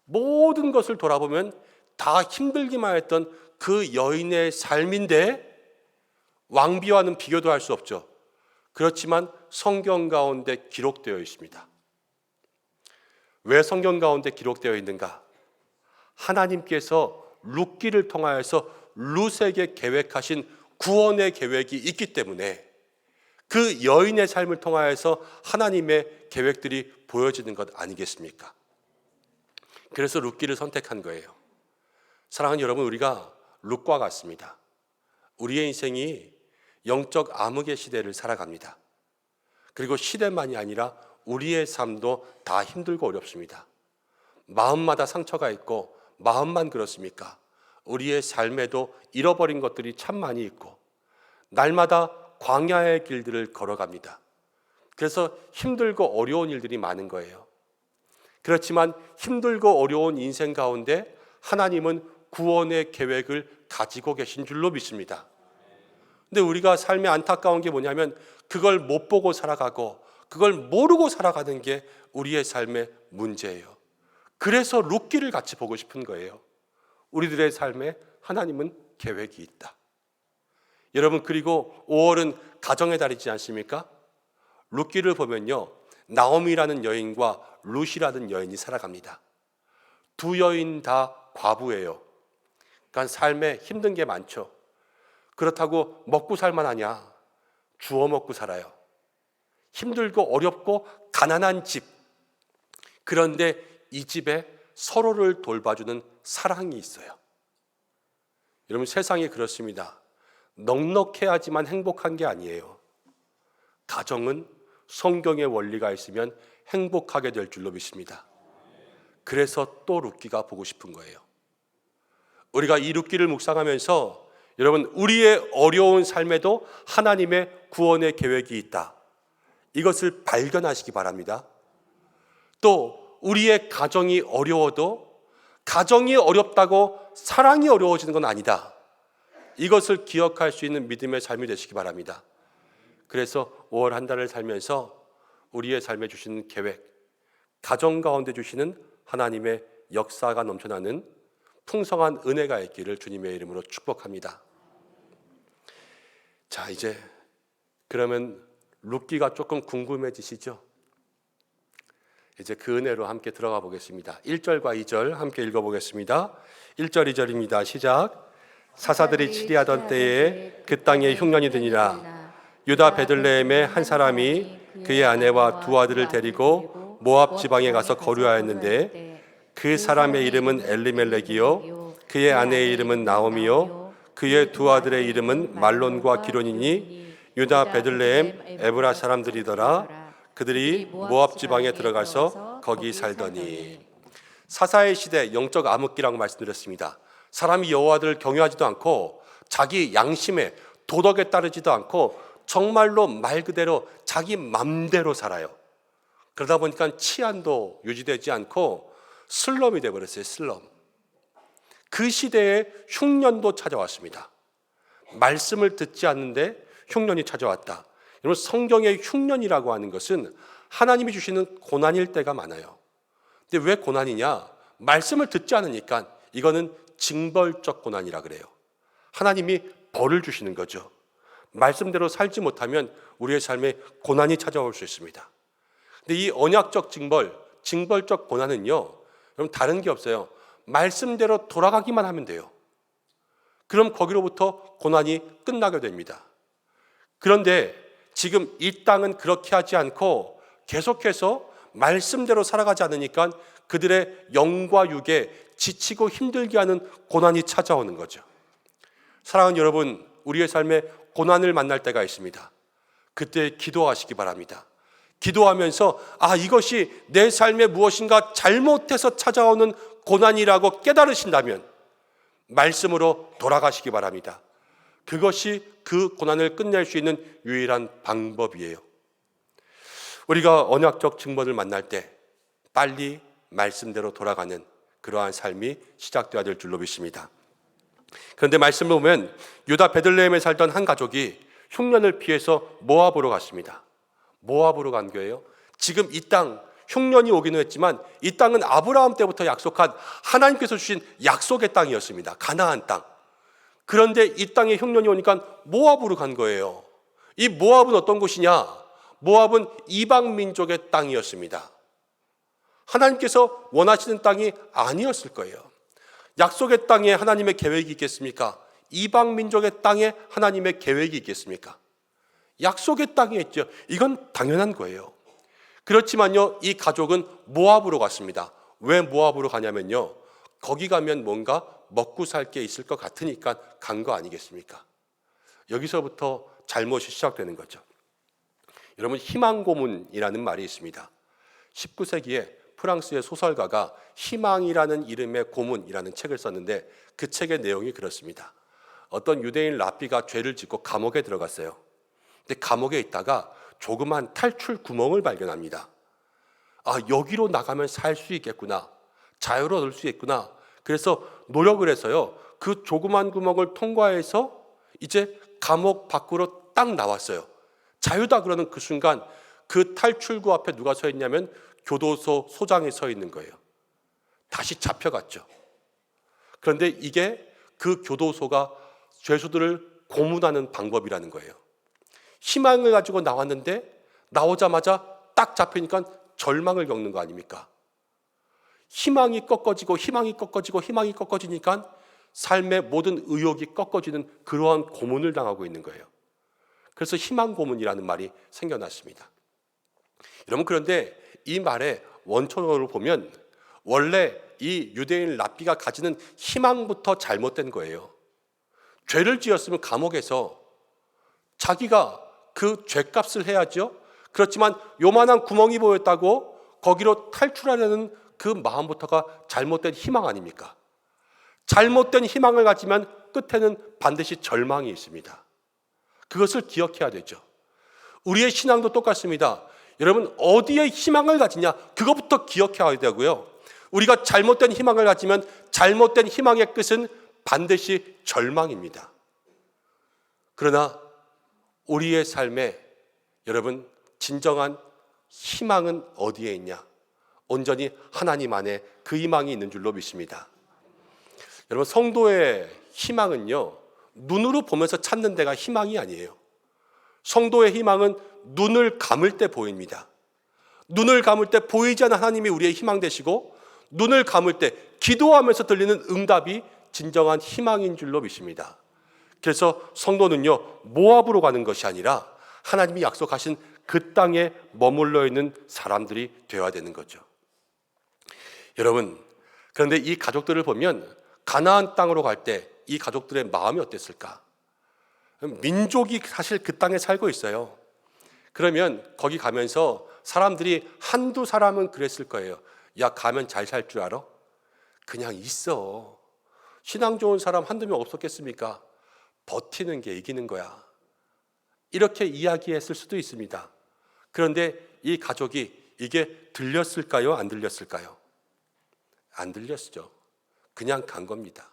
모든 것을 돌아보면 다 힘들기만 했던 그 여인의 삶인데 왕비와는 비교도 할 수 없죠. 그렇지만 성경 가운데 기록되어 있습니다. 왜 성경 가운데 기록되어 있는가? 하나님께서 룻기를 통하여서 룻에게 계획하신 구원의 계획이 있기 때문에 그 여인의 삶을 통하여서 하나님의 계획들이 보여지는 것 아니겠습니까? 그래서 룻기를 선택한 거예요. 사랑하는 여러분, 우리가 룻과 같습니다. 우리의 인생이 영적 암흑의 시대를 살아갑니다. 그리고 시대만이 아니라 우리의 삶도 다 힘들고 어렵습니다. 마음마다 상처가 있고 마음만 그렇습니까? 우리의 삶에도 잃어버린 것들이 참 많이 있고 날마다 광야의 길들을 걸어갑니다. 그래서 힘들고 어려운 일들이 많은 거예요. 그렇지만 힘들고 어려운 인생 가운데 하나님은 구원의 계획을 가지고 계신 줄로 믿습니다. 근데 우리가 삶에 안타까운 게 뭐냐면 그걸 못 보고 살아가고 그걸 모르고 살아가는 게 우리의 삶의 문제예요. 그래서 룻기를 같이 보고 싶은 거예요. 우리들의 삶에 하나님은 계획이 있다. 여러분, 그리고 5월은 가정의 달이지 않습니까? 룻기를 보면요, 나옴이라는 여인과 룻이라는 여인이 살아갑니다. 두 여인 다 과부예요. 그러니까 삶에 힘든 게 많죠. 그렇다고 먹고 살만하냐? 주워 먹고 살아요. 힘들고 어렵고 가난한 집. 그런데 이 집에 서로를 돌봐주는 사랑이 있어요. 여러분, 세상이 그렇습니다. 넉넉해야지만 행복한 게 아니에요. 가정은 성경의 원리가 있으면 행복하게 될 줄로 믿습니다. 그래서 또 룻기가 보고 싶은 거예요. 우리가 이 룻기를 묵상하면서 여러분, 우리의 어려운 삶에도 하나님의 구원의 계획이 있다. 이것을 발견하시기 바랍니다. 또 우리의 가정이 어려워도 가정이 어렵다고 사랑이 어려워지는 건 아니다. 이것을 기억할 수 있는 믿음의 삶이 되시기 바랍니다. 그래서 5월 한 달을 살면서 우리의 삶에 주시는 계획, 가정 가운데 주시는 하나님의 역사가 넘쳐나는 풍성한 은혜가 있기를 주님의 이름으로 축복합니다. 자, 이제 그러면 룻기가 조금 궁금해지시죠? 이제 그 은혜로 함께 들어가 보겠습니다. 1절과 2절 함께 읽어보겠습니다. 1절, 2절입니다. 시작. 사사들이 치리하던 때에 그 땅에 흉년이 드니라. 유다 베들레헴의 한 사람이 그의 아내와 두 아들을 데리고 모압 지방에 가서 거류하였는데 그 사람의 이름은 엘리멜렉이요 그의 아내의 이름은 나오미요 그의 두 아들의 이름은 말론과 기론이니 유다 베들레헴 에브라 사람들이더라. 그들이 모압 지방에 들어가서 거기 살더니. 사사의 시대 영적 암흑기라고 말씀드렸습니다. 사람이 여호와를 경외하지도 않고 자기 양심에 도덕에 따르지도 않고 정말로 말 그대로 자기 맘대로 살아요. 그러다 보니까 치안도 유지되지 않고 슬럼이 되어버렸어요. 슬럼. 그 시대에 흉년도 찾아왔습니다. 말씀을 듣지 않는데 흉년이 찾아왔다. 여러분, 성경의 흉년이라고 하는 것은 하나님이 주시는 고난일 때가 많아요. 근데 왜 고난이냐? 말씀을 듣지 않으니까. 이거는 징벌적 고난이라 그래요. 하나님이 벌을 주시는 거죠. 말씀대로 살지 못하면 우리의 삶에 고난이 찾아올 수 있습니다. 근데 이 언약적 징벌적 고난은요, 여러분 다른 게 없어요. 말씀대로 돌아가기만 하면 돼요. 그럼 거기로부터 고난이 끝나게 됩니다. 그런데 지금 이 땅은 그렇게 하지 않고 계속해서 말씀대로 살아가지 않으니까 그들의 영과 육에 지치고 힘들게 하는 고난이 찾아오는 거죠. 사랑하는 여러분, 우리의 삶에 고난을 만날 때가 있습니다. 그때 기도하시기 바랍니다. 기도하면서 이것이 내 삶에 무엇인가 잘못해서 찾아오는 고난이라고 깨달으신다면 말씀으로 돌아가시기 바랍니다. 그것이 그 고난을 끝낼 수 있는 유일한 방법이에요. 우리가 언약적 증거를 만날 때 빨리 말씀대로 돌아가는 그러한 삶이 시작되어야 될 줄로 믿습니다. 그런데 말씀을 보면 유다 베들레헴에 살던 한 가족이 흉년을 피해서 모압으로 갔습니다. 모압으로 간 거예요. 지금 이 땅 흉년이 오기는 했지만 이 땅은 아브라함 때부터 약속한 하나님께서 주신 약속의 땅이었습니다. 가나안 땅. 그런데 이 땅에 흉년이 오니까 모압으로 간 거예요. 이 모압은 어떤 곳이냐? 모압은 이방 민족의 땅이었습니다. 하나님께서 원하시는 땅이 아니었을 거예요. 약속의 땅에 하나님의 계획이 있겠습니까? 이방 민족의 땅에 하나님의 계획이 있겠습니까? 약속의 땅에 있죠. 이건 당연한 거예요. 그렇지만요, 이 가족은 모압으로 갔습니다. 왜 모압으로 가냐면요, 거기 가면 뭔가 먹고 살 게 있을 것 같으니까 간 거 아니겠습니까? 여기서부터 잘못이 시작되는 거죠. 여러분, 희망 고문이라는 말이 있습니다. 19세기에 프랑스의 소설가가 희망이라는 이름의 고문이라는 책을 썼는데 그 책의 내용이 그렇습니다. 어떤 유대인 랍비가 죄를 짓고 감옥에 들어갔어요. 근데 감옥에 있다가 조그만 탈출 구멍을 발견합니다. 여기로 나가면 살 수 있겠구나. 자유를 얻을 수 있구나. 그래서 노력을 해서요, 그 조그만 구멍을 통과해서 이제 감옥 밖으로 딱 나왔어요. 자유다 그러는 그 순간 그 탈출구 앞에 누가 서 있냐면 교도소 소장이 서 있는 거예요. 다시 잡혀갔죠. 그런데 이게 그 교도소가 죄수들을 고문하는 방법이라는 거예요. 희망을 가지고 나왔는데 나오자마자 딱 잡히니까 절망을 겪는 거 아닙니까? 희망이 꺾어지니까 삶의 모든 의욕이 꺾어지는 그러한 고문을 당하고 있는 거예요. 그래서 희망 고문이라는 말이 생겨났습니다. 여러분, 그런데 이 말의 원초적으로 보면 원래 이 유대인 랍비가 가지는 희망부터 잘못된 거예요. 죄를 지었으면 감옥에서 자기가 그 죄값을 해야죠. 그렇지만 요만한 구멍이 보였다고 거기로 탈출하려는 그 마음부터가 잘못된 희망 아닙니까? 잘못된 희망을 가지면 끝에는 반드시 절망이 있습니다. 그것을 기억해야 되죠. 우리의 신앙도 똑같습니다. 여러분, 어디에 희망을 가지냐? 그것부터 기억해야 되고요. 우리가 잘못된 희망을 가지면 잘못된 희망의 끝은 반드시 절망입니다. 그러나 우리의 삶에 여러분, 진정한 희망은 어디에 있냐? 온전히 하나님 안에 그 희망이 있는 줄로 믿습니다. 여러분, 성도의 희망은요, 눈으로 보면서 찾는 데가 희망이 아니에요. 성도의 희망은 눈을 감을 때 보입니다. 눈을 감을 때 보이지 않는 하나님이 우리의 희망 되시고, 눈을 감을 때 기도하면서 들리는 응답이 진정한 희망인 줄로 믿습니다. 그래서 성도는요, 모압으로 가는 것이 아니라 하나님이 약속하신 그 땅에 머물러 있는 사람들이 되어야 되는 거죠. 여러분, 그런데 이 가족들을 보면 가나안 땅으로 갈 때 이 가족들의 마음이 어땠을까? 민족이 사실 그 땅에 살고 있어요. 그러면 거기 가면서 사람들이 한두 사람은 그랬을 거예요. 야, 가면 잘 살 줄 알아? 그냥 있어. 신앙 좋은 사람 한두 명 없었겠습니까? 버티는 게 이기는 거야. 이렇게 이야기했을 수도 있습니다. 그런데 이 가족이 이게 들렸을까요? 안 들렸을까요? 안 들렸죠. 그냥 간 겁니다.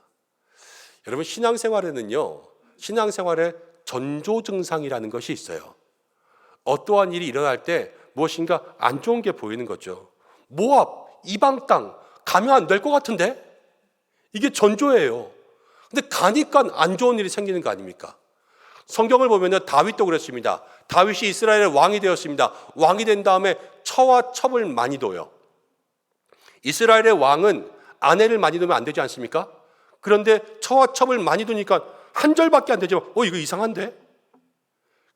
여러분, 신앙생활에는요, 신앙생활에 전조 증상이라는 것이 있어요. 어떠한 일이 일어날 때 무엇인가 안 좋은 게 보이는 거죠. 모압, 이방 땅 가면 안 될 것 같은데? 이게 전조예요. 근데 가니까 안 좋은 일이 생기는 거 아닙니까? 성경을 보면 다윗도 그랬습니다. 다윗이 이스라엘의 왕이 되었습니다. 왕이 된 다음에 처와 첩을 많이 둬요. 이스라엘의 왕은 아내를 많이 두면 안 되지 않습니까? 그런데 처와 첩을 많이 두니까 한 절밖에 안 되죠. 이거 이상한데?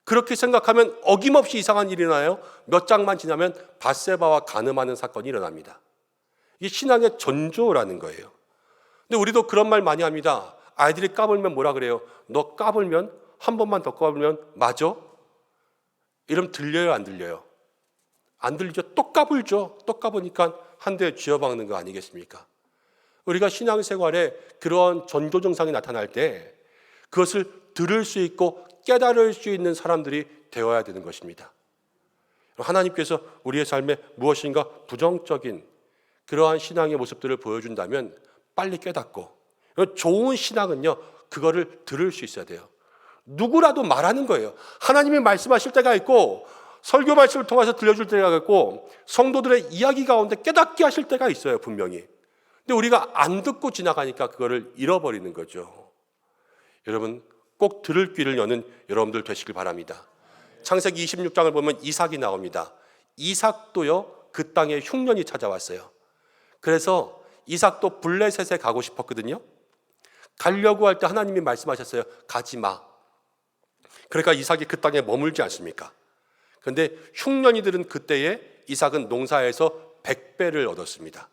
그렇게 생각하면 어김없이 이상한 일이 나요. 몇 장만 지나면 밧세바와 간음하는 사건이 일어납니다. 이게 신앙의 전조라는 거예요. 근데 우리도 그런 말 많이 합니다. 아이들이 까불면 뭐라 그래요? 너 까불면 한 번만 더 까불면 맞아? 이러면 들려요, 안 들려요? 안 들리죠. 또 까불죠. 또 까보니까 한 대 쥐어박는 거 아니겠습니까? 우리가 신앙생활에 그런 전조 증상이 나타날 때 그것을 들을 수 있고 깨달을 수 있는 사람들이 되어야 되는 것입니다. 하나님께서 우리의 삶에 무엇인가 부정적인 그러한 신앙의 모습들을 보여준다면 빨리 깨닫고, 좋은 신앙은요, 그거를 들을 수 있어야 돼요. 누구라도 말하는 거예요. 하나님이 말씀하실 때가 있고 설교 말씀을 통해서 들려줄 때가 있고 성도들의 이야기 가운데 깨닫게 하실 때가 있어요, 분명히. 근데 우리가 안 듣고 지나가니까 그거를 잃어버리는 거죠. 여러분, 꼭 들을 귀를 여는 여러분들 되시길 바랍니다. 창세기 26장을 보면 이삭이 나옵니다. 이삭도요, 그 땅에 흉년이 찾아왔어요. 그래서 이삭도 블레셋에 가고 싶었거든요. 가려고 할 때 하나님이 말씀하셨어요. 가지 마. 그러니까 이삭이 그 땅에 머물지 않습니까? 그런데 흉년이 들은 그때에 이삭은 농사에서 100배를 얻었습니다.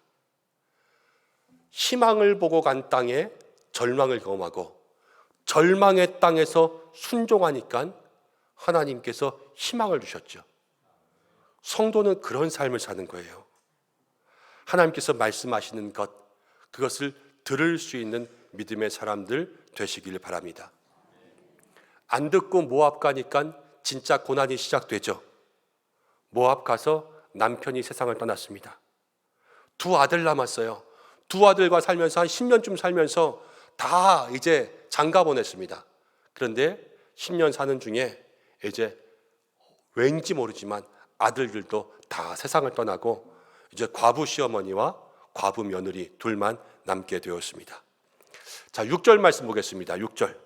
희망을 보고 간 땅에 절망을 경험하고 절망의 땅에서 순종하니까 하나님께서 희망을 주셨죠. 성도는 그런 삶을 사는 거예요. 하나님께서 말씀하시는 것, 그것을 들을 수 있는 믿음의 사람들 되시길 바랍니다. 안 듣고 모압 가니까 진짜 고난이 시작되죠. 모압 가서 남편이 세상을 떠났습니다. 두 아들 남았어요. 두 아들과 살면서 한 10년쯤 살면서 다 이제 장가 보냈습니다. 그런데 10년 사는 중에 이제 왠지 모르지만 아들들도 다 세상을 떠나고 이제 과부 시어머니와 과부 며느리 둘만 남게 되었습니다. 자, 6절 말씀 보겠습니다. 6절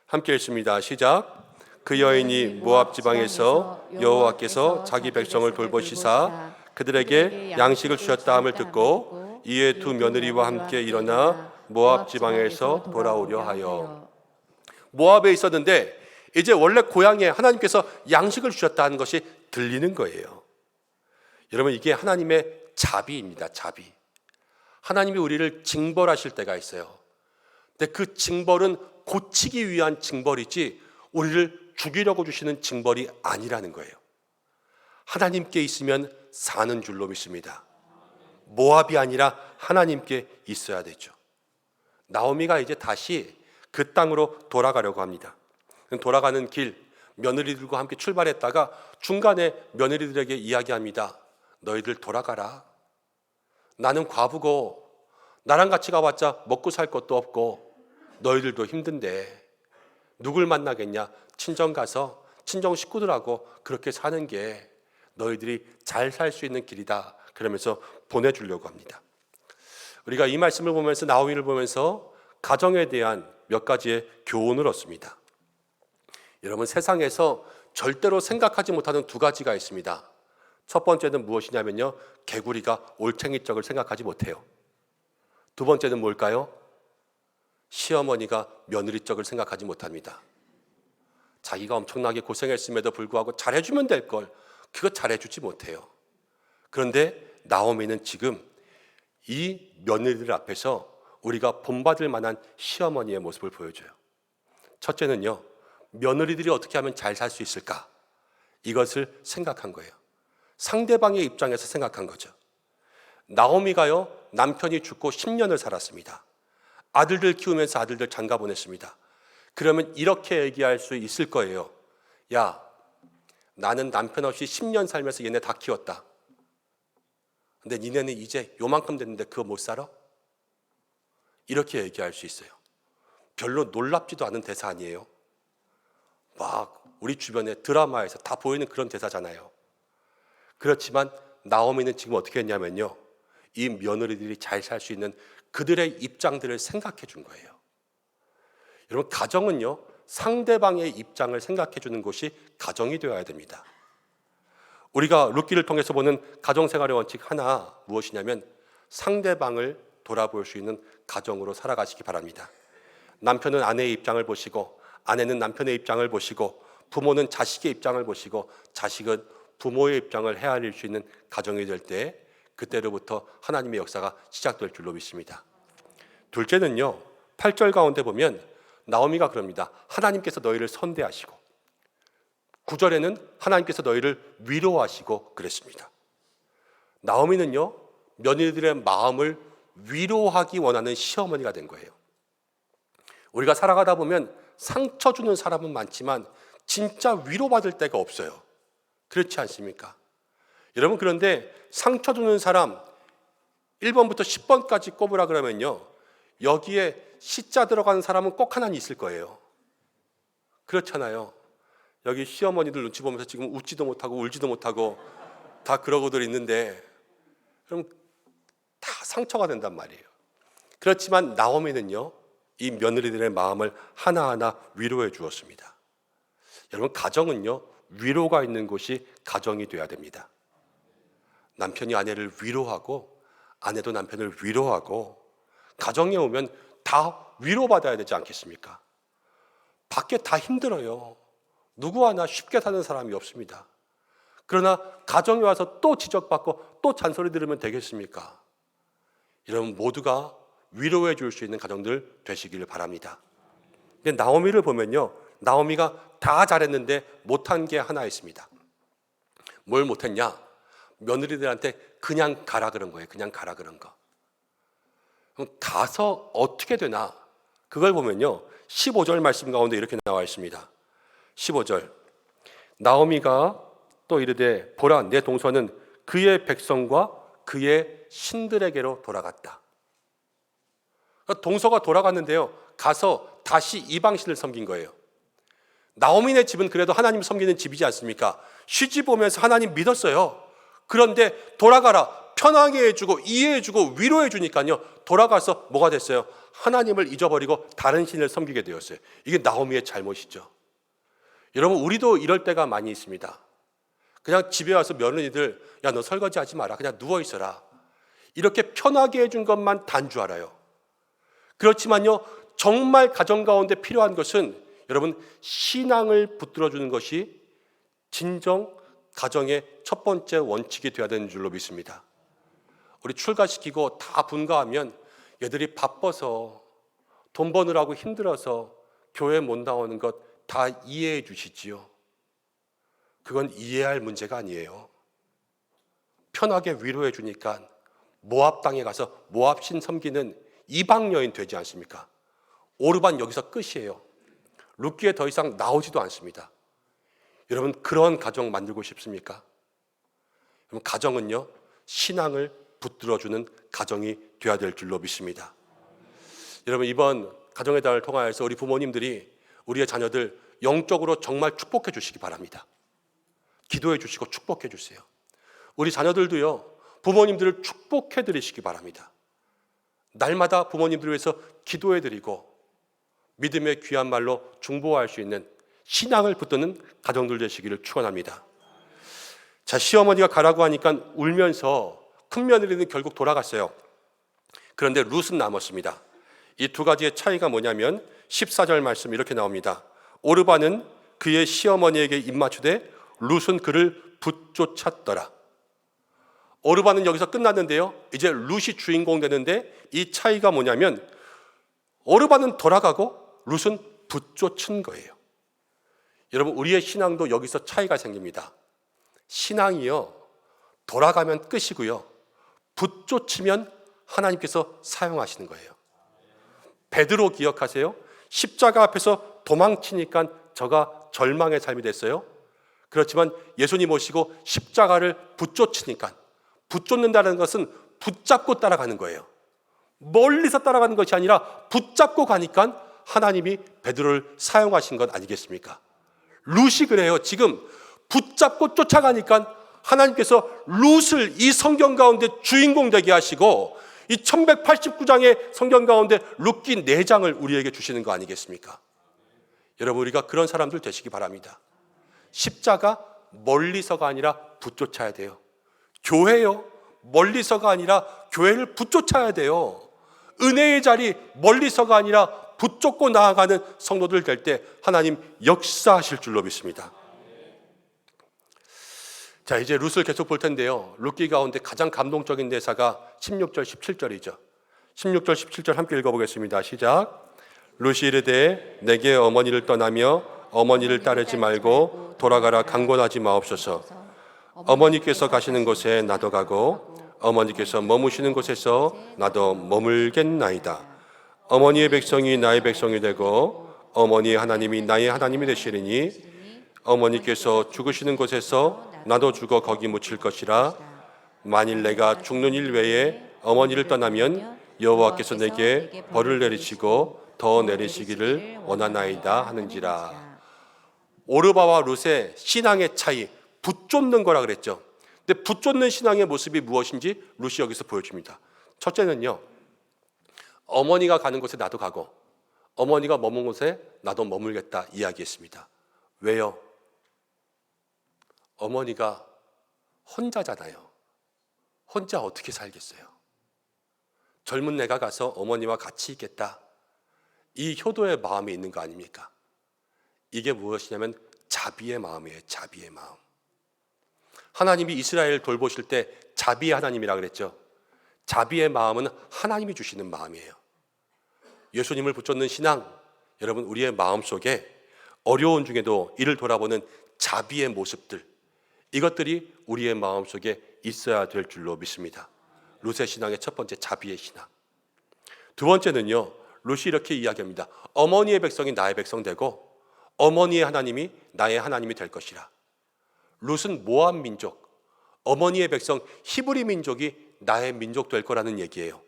함께 읽습니다. 시작. 그 여인이 모압 지방에서 여호와께서 자기 백성을 돌보시사 그들에게 양식을 주셨다 함을 듣고 이에 두 며느리와 함께 일어나 모압 지방에서 돌아오려 하여. 모압에 있었는데 이제 원래 고향에 하나님께서 양식을 주셨다는 것이 들리는 거예요. 여러분, 이게 하나님의 자비입니다. 자비. 하나님이 우리를 징벌하실 때가 있어요. 근데 그 징벌은 고치기 위한 징벌이지 우리를 죽이려고 주시는 징벌이 아니라는 거예요. 하나님께 있으면 사는 줄로 믿습니다. 모압이 아니라 하나님께 있어야 되죠. 나오미가 이제 다시 그 땅으로 돌아가려고 합니다. 돌아가는 길, 며느리들과 함께 출발했다가 중간에 며느리들에게 이야기합니다. 너희들 돌아가라. 나는 과부고 나랑 같이 가봤자 먹고 살 것도 없고 너희들도 힘든데 누굴 만나겠냐? 친정 가서 친정 식구들하고 그렇게 사는 게 너희들이 잘 살 수 있는 길이다. 그러면서 보내주려고 합니다. 우리가 이 말씀을 보면서 나오미를 보면서 가정에 대한 몇 가지의 교훈을 얻습니다. 여러분, 세상에서 절대로 생각하지 못하는 두 가지가 있습니다. 첫 번째는 무엇이냐면요, 개구리가 올챙이 쪽을 생각하지 못해요. 두 번째는 뭘까요? 시어머니가 며느리 쪽을 생각하지 못합니다. 자기가 엄청나게 고생했음에도 불구하고 잘해주면 될 걸 그거 잘해주지 못해요. 그런데 나오미는 지금 이 며느리들 앞에서 우리가 본받을 만한 시어머니의 모습을 보여줘요. 첫째는요, 며느리들이 어떻게 하면 잘 살 수 있을까? 이것을 생각한 거예요. 상대방의 입장에서 생각한 거죠. 나오미가요, 남편이 죽고 10년을 살았습니다. 아들들 키우면서 아들들 장가 보냈습니다. 그러면 이렇게 얘기할 수 있을 거예요. 야, 나는 남편 없이 10년 살면서 얘네 다 키웠다. 근데 니네는 이제 요만큼 됐는데 그거 못 살아? 이렇게 얘기할 수 있어요. 별로 놀랍지도 않은 대사 아니에요. 막 우리 주변에 드라마에서 다 보이는 그런 대사잖아요. 그렇지만 나오미는 지금 어떻게 했냐면요, 이 며느리들이 잘 살 수 있는 그들의 입장들을 생각해 준 거예요. 여러분, 가정은요, 상대방의 입장을 생각해 주는 곳이 가정이 되어야 됩니다. 우리가 룻기를 통해서 보는 가정생활의 원칙 하나, 무엇이냐면 상대방을 돌아볼 수 있는 가정으로 살아가시기 바랍니다. 남편은 아내의 입장을 보시고, 아내는 남편의 입장을 보시고, 부모는 자식의 입장을 보시고, 자식은 부모의 입장을 헤아릴 수 있는 가정이 될 때 그때로부터 하나님의 역사가 시작될 줄로 믿습니다. 둘째는요, 8절 가운데 보면 나오미가 그럽니다. 하나님께서 너희를 선대하시고, 9절에는 하나님께서 너희를 위로하시고 그랬습니다. 나오미는요, 며느리들의 마음을 위로하기 원하는 시어머니가 된 거예요. 우리가 살아가다 보면 상처 주는 사람은 많지만 진짜 위로받을 때가 없어요. 그렇지 않습니까? 여러분, 그런데 상처 주는 사람 1번부터 10번까지 꼽으라 그러면요, 여기에 시자 들어가는 사람은 꼭 하나 있을 거예요. 그렇잖아요. 여기 시어머니들 눈치 보면서 지금 웃지도 못하고 울지도 못하고 다 그러고들 있는데, 그럼 다 상처가 된단 말이에요. 그렇지만 나오미는요, 이 며느리들의 마음을 하나하나 위로해 주었습니다. 여러분, 가정은요, 위로가 있는 곳이 가정이 돼야 됩니다. 남편이 아내를 위로하고 아내도 남편을 위로하고, 가정에 오면 다 위로받아야 되지 않겠습니까? 밖에 다 힘들어요. 누구 하나 쉽게 사는 사람이 없습니다. 그러나 가정에 와서 또 지적받고 또 잔소리 들으면 되겠습니까? 여러분, 모두가 위로해 줄 수 있는 가정들 되시기를 바랍니다. 근데 나오미를 보면요, 나오미가 다 잘했는데 못한 게 하나 있습니다. 뭘 못했냐? 며느리들한테 그냥 가라 그런 거예요. 그냥 가라 그런 거. 그럼 가서 어떻게 되나? 그걸 보면요, 15절 말씀 가운데 이렇게 나와 있습니다. 15절, 나오미가 또 이르되 보라, 내 동서는 그의 백성과 그의 신들에게로 돌아갔다. 그러니까 동서가 돌아갔는데요, 가서 다시 이방신을 섬긴 거예요. 나오미네 집은 그래도 하나님 섬기는 집이지 않습니까? 시집 오면서 하나님 믿었어요. 그런데 돌아가라, 편하게 해주고 이해해주고 위로해주니까요, 돌아가서 뭐가 됐어요? 하나님을 잊어버리고 다른 신을 섬기게 되었어요. 이게 나오미의 잘못이죠. 여러분, 우리도 이럴 때가 많이 있습니다. 그냥 집에 와서 며느리들, 야, 너 설거지하지 마라, 그냥 누워있어라, 이렇게 편하게 해준 것만 단 줄 알아요. 그렇지만요, 정말 가정 가운데 필요한 것은 여러분, 신앙을 붙들어주는 것이 진정 가정의 첫 번째 원칙이 되어야 되는 줄로 믿습니다. 우리 출가시키고 다 분가하면 얘들이 바빠서 돈 버느라고 힘들어서 교회 못 나오는 것 다 이해해 주시지요. 그건 이해할 문제가 아니에요. 편하게 위로해 주니까 모압 땅에 가서 모압 신 섬기는 이방 여인 되지 않습니까? 오르반 여기서 끝이에요. 룻기에 더 이상 나오지도 않습니다. 여러분, 그런 가정 만들고 싶습니까? 여러분, 가정은요, 신앙을 붙들어주는 가정이 되어야 될 줄로 믿습니다. 여러분, 이번 가정의 달을 통하여서 우리 부모님들이 우리의 자녀들 영적으로 정말 축복해 주시기 바랍니다. 기도해 주시고 축복해 주세요. 우리 자녀들도요, 부모님들을 축복해 드리시기 바랍니다. 날마다 부모님들을 위해서 기도해 드리고 믿음의 귀한 말로 중보할 수 있는 신앙을 붙드는 가정들 되시기를 축원합니다. 자, 시어머니가 가라고 하니까 울면서 큰 며느리는 결국 돌아갔어요. 그런데 룻은 남았습니다. 이 두 가지의 차이가 뭐냐면 14절 말씀 이렇게 나옵니다. 오르바는 그의 시어머니에게 입맞추되 룻은 그를 붙쫓았더라. 오르바는 여기서 끝났는데요, 이제 룻이 주인공 되는데 이 차이가 뭐냐면 오르바는 돌아가고 룻은 붙쫓은 거예요. 여러분, 우리의 신앙도 여기서 차이가 생깁니다. 신앙이요, 돌아가면 끝이고요, 붙쫓으면 하나님께서 사용하시는 거예요. 베드로 기억하세요? 십자가 앞에서 도망치니까 저가 절망의 삶이 됐어요. 그렇지만 예수님 오시고 십자가를 붙쫓으니까, 붙쫓는다는 것은 붙잡고 따라가는 거예요. 멀리서 따라가는 것이 아니라 붙잡고 가니까 하나님이 베드로를 사용하신 것 아니겠습니까? 룻이 그래요. 지금 붙잡고 쫓아가니까 하나님께서 룻을 이 성경 가운데 주인공 되게 하시고 이 1189장의 성경 가운데 룻기 4장을 우리에게 주시는 거 아니겠습니까? 여러분, 우리가 그런 사람들 되시기 바랍니다. 십자가 멀리서가 아니라 붙쫓아야 돼요. 교회요, 멀리서가 아니라 교회를 붙쫓아야 돼요. 은혜의 자리 멀리서가 아니라 붙쫓고 나아가는 성도들 될 때 하나님 역사하실 줄로 믿습니다. 자, 이제 룻을 계속 볼 텐데요, 룻기 가운데 가장 감동적인 대사가 16절 17절이죠 16절 17절 함께 읽어보겠습니다. 시작. 룻이 이르되 내게 어머니를 떠나며 어머니를 따르지 말고 돌아가라 강권하지 마옵소서. 어머니께서 가시는 곳에 나도 가고 어머니께서 머무시는 곳에서 나도 머물겠나이다. 어머니의 백성이 나의 백성이 되고 어머니의 하나님이 나의 하나님이 되시리니 어머니께서 죽으시는 곳에서 나도 죽어 거기 묻힐 것이라. 만일 내가 죽는 일 외에 어머니를 떠나면 여호와께서 내게 벌을 내리시고 더 내리시기를 원하나이다 하는지라. 오르바와 룻의 신앙의 차이, 붙쫓는 거라 그랬죠. 근데 붙쫓는 신앙의 모습이 무엇인지 룻이 여기서 보여줍니다. 첫째는요, 어머니가 가는 곳에 나도 가고 어머니가 머문 곳에 나도 머물겠다 이야기했습니다. 왜요? 어머니가 혼자잖아요. 혼자 어떻게 살겠어요? 젊은 내가 가서 어머니와 같이 있겠다, 이 효도의 마음이 있는 거 아닙니까? 이게 무엇이냐면 자비의 마음이에요. 자비의 마음. 하나님이 이스라엘 돌보실 때 자비의 하나님이라 그랬죠. 자비의 마음은 하나님이 주시는 마음이에요. 예수님을 붙잡는 신앙, 여러분, 우리의 마음속에 어려운 중에도 이를 돌아보는 자비의 모습들, 이것들이 우리의 마음속에 있어야 될 줄로 믿습니다. 룻의 신앙의 첫 번째, 자비의 신앙. 두 번째는요, 룻이 이렇게 이야기합니다. 어머니의 백성이 나의 백성 되고 어머니의 하나님이 나의 하나님이 될 것이라. 룻은 모압 민족, 어머니의 백성 히브리 민족이 나의 민족 될 거라는 얘기예요.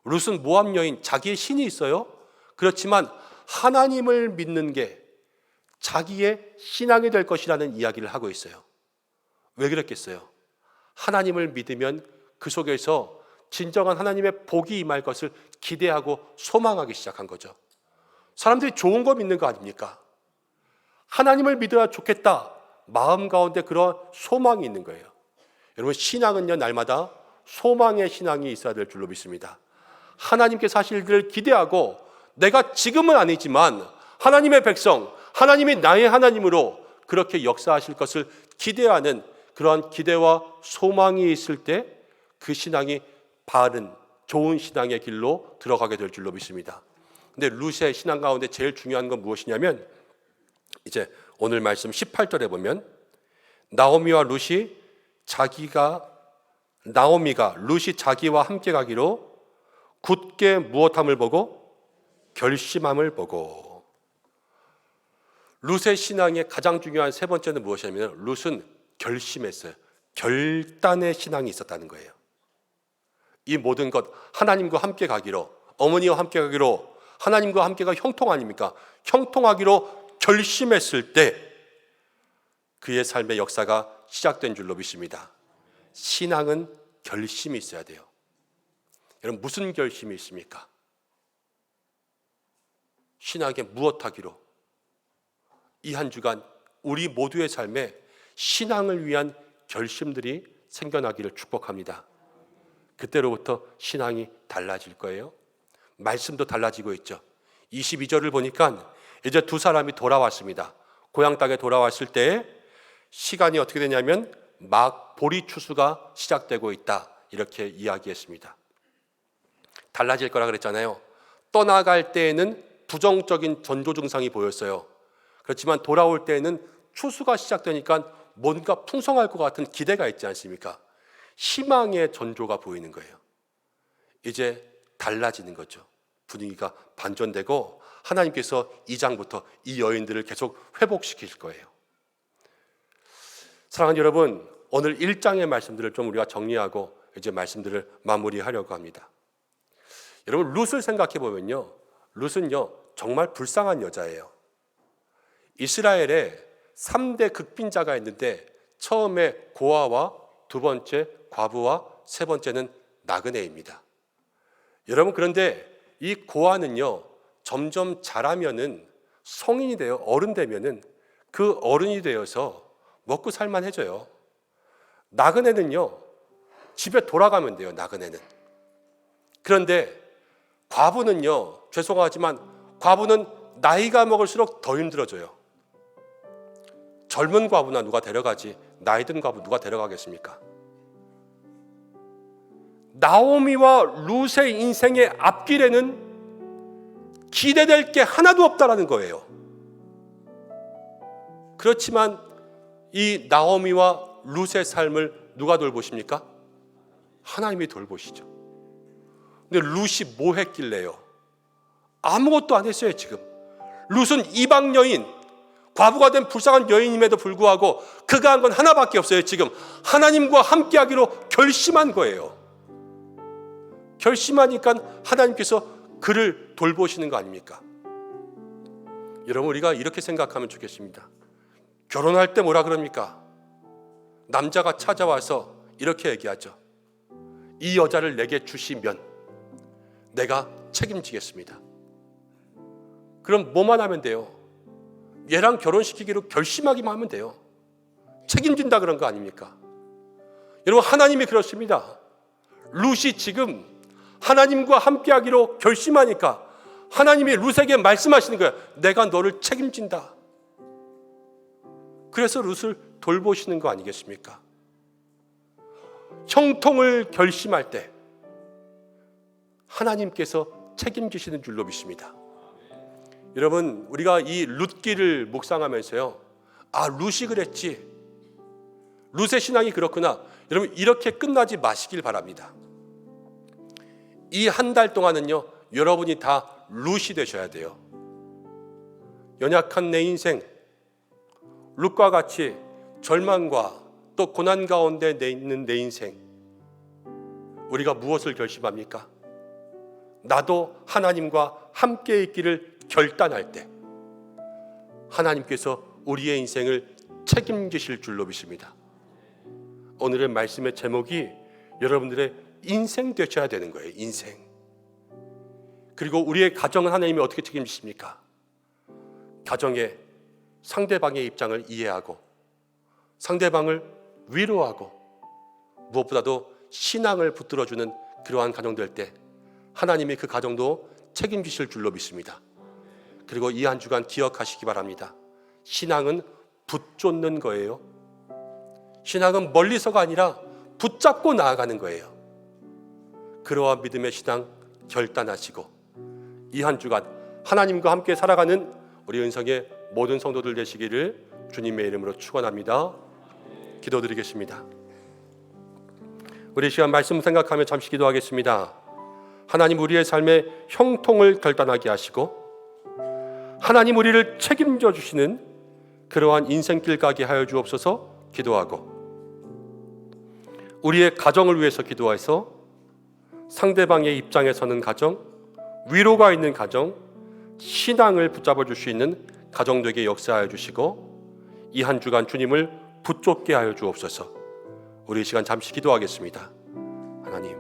룻은 모압 여인, 자기의 신이 있어요. 그렇지만 하나님을 믿는 게 자기의 신앙이 될 것이라는 이야기를 하고 있어요. 왜 그랬겠어요? 하나님을 믿으면 그 속에서 진정한 하나님의 복이 임할 것을 기대하고 소망하기 시작한 거죠. 사람들이 좋은 거 믿는 거 아닙니까? 하나님을 믿어야 좋겠다, 마음 가운데 그런 소망이 있는 거예요. 여러분, 신앙은요, 날마다 소망의 신앙이 있어야 될 줄로 믿습니다. 하나님께서 하실 일들을 기대하고 내가 지금은 아니지만 하나님의 백성, 하나님이 나의 하나님으로 그렇게 역사하실 것을 기대하는 그러한 기대와 소망이 있을 때 그 신앙이 바른 좋은 신앙의 길로 들어가게 될 줄로 믿습니다. 근데 룻의 신앙 가운데 제일 중요한 건 무엇이냐면, 이제 오늘 말씀 18절에 보면 나오미가 룻이 자기와 함께 가기로 굳게 무엇함을 보고 결심함을 보고. 룻의 신앙의 가장 중요한 세 번째는 무엇이냐면 룻은 결심했어요. 결단의 신앙이 있었다는 거예요. 이 모든 것, 하나님과 함께 가기로, 어머니와 함께 가기로, 하나님과 함께가 형통 아닙니까? 형통하기로 결심했을 때 그의 삶의 역사가 시작된 줄로 믿습니다. 신앙은 결심이 있어야 돼요. 여러분, 무슨 결심이 있습니까? 신앙에 무엇 하기로? 이 한 주간 우리 모두의 삶에 신앙을 위한 결심들이 생겨나기를 축복합니다. 그때로부터 신앙이 달라질 거예요. 말씀도 달라지고 있죠. 22절을 보니까 이제 두 사람이 돌아왔습니다. 고향 땅에 돌아왔을 때 시간이 어떻게 되냐면 막 보리 추수가 시작되고 있다, 이렇게 이야기했습니다. 달라질 거라 그랬잖아요. 떠나갈 때에는 부정적인 전조 증상이 보였어요. 그렇지만 돌아올 때에는 추수가 시작되니까 뭔가 풍성할 것 같은 기대가 있지 않습니까? 희망의 전조가 보이는 거예요. 이제 달라지는 거죠. 분위기가 반전되고 하나님께서 2장부터 이 여인들을 계속 회복시킬 거예요. 사랑하는 여러분, 오늘 1장의 말씀들을 좀 우리가 정리하고 이제 말씀들을 마무리하려고 합니다. 여러분, 룻을 생각해 보면요, 룻은요 정말 불쌍한 여자예요. 이스라엘에 3대 극빈자가 있는데 처음에 고아와 두 번째 과부와 세 번째는 나그네입니다. 여러분, 그런데 이 고아는요 점점 자라면은 성인이 되어 어른 되면은 그 어른이 되어서 먹고 살만해져요. 나그네는요 집에 돌아가면 돼요. 나그네는. 그런데 과부는요, 죄송하지만 과부는 나이가 먹을수록 더 힘들어져요. 젊은 과부나 누가 데려가지 나이 든 과부 누가 데려가겠습니까? 나오미와 룻의 인생의 앞길에는 기대될 게 하나도 없다라는 거예요. 그렇지만 이 나오미와 룻의 삶을 누가 돌보십니까? 하나님이 돌보시죠. 근데 룻이 뭐 했길래요? 아무것도 안 했어요. 지금 룻은 이방 여인, 과부가 된 불쌍한 여인임에도 불구하고 그가 한 건 하나밖에 없어요. 지금 하나님과 함께하기로 결심한 거예요. 결심하니까 하나님께서 그를 돌보시는 거 아닙니까? 여러분, 우리가 이렇게 생각하면 좋겠습니다. 결혼할 때 뭐라 그럽니까? 남자가 찾아와서 이렇게 얘기하죠. 이 여자를 내게 주시면 내가 책임지겠습니다. 그럼 뭐만 하면 돼요? 얘랑 결혼시키기로 결심하기만 하면 돼요. 책임진다 그런 거 아닙니까? 여러분, 하나님이 그렇습니다. 룻이 지금 하나님과 함께하기로 결심하니까 하나님이 룻에게 말씀하시는 거예요. 내가 너를 책임진다. 그래서 룻을 돌보시는 거 아니겠습니까? 형통을 결심할 때 하나님께서 책임지시는 줄로 믿습니다. 여러분, 우리가 이 룻기를 묵상하면서요, 아, 룻이 그랬지, 룻의 신앙이 그렇구나, 여러분 이렇게 끝나지 마시길 바랍니다. 이 한 달 동안은요 여러분이 다 룻이 되셔야 돼요. 연약한 내 인생, 룻과 같이 절망과 또 고난 가운데 있는 내 인생, 우리가 무엇을 결심합니까? 나도 하나님과 함께 있기를 결단할 때 하나님께서 우리의 인생을 책임지실 줄로 믿습니다. 오늘의 말씀의 제목이 여러분들의 인생 되셔야 되는 거예요. 인생. 그리고 우리의 가정은 하나님이 어떻게 책임지십니까? 가정에 상대방의 입장을 이해하고 상대방을 위로하고 무엇보다도 신앙을 붙들어주는 그러한 가정 될 때 하나님이 그 가정도 책임지실 줄로 믿습니다. 그리고 이 한 주간 기억하시기 바랍니다. 신앙은 붙쫓는 거예요. 신앙은 멀리서가 아니라 붙잡고 나아가는 거예요. 그러한 믿음의 신앙 결단하시고 이 한 주간 하나님과 함께 살아가는 우리 은성의 모든 성도들 되시기를 주님의 이름으로 축원합니다. 기도드리겠습니다. 우리 시간 말씀 생각하며 잠시 기도하겠습니다. 하나님, 우리의 삶의 형통을 결단하게 하시고 하나님 우리를 책임져 주시는 그러한 인생길 가게 하여 주옵소서 기도하고, 우리의 가정을 위해서 기도해서 상대방의 입장에 서는 가정, 위로가 있는 가정, 신앙을 붙잡아 줄 수 있는 가정 되게 역사하여 주시고 이 한 주간 주님을 붙잡게 하여 주옵소서. 우리 이 시간 잠시 기도하겠습니다. 하나님,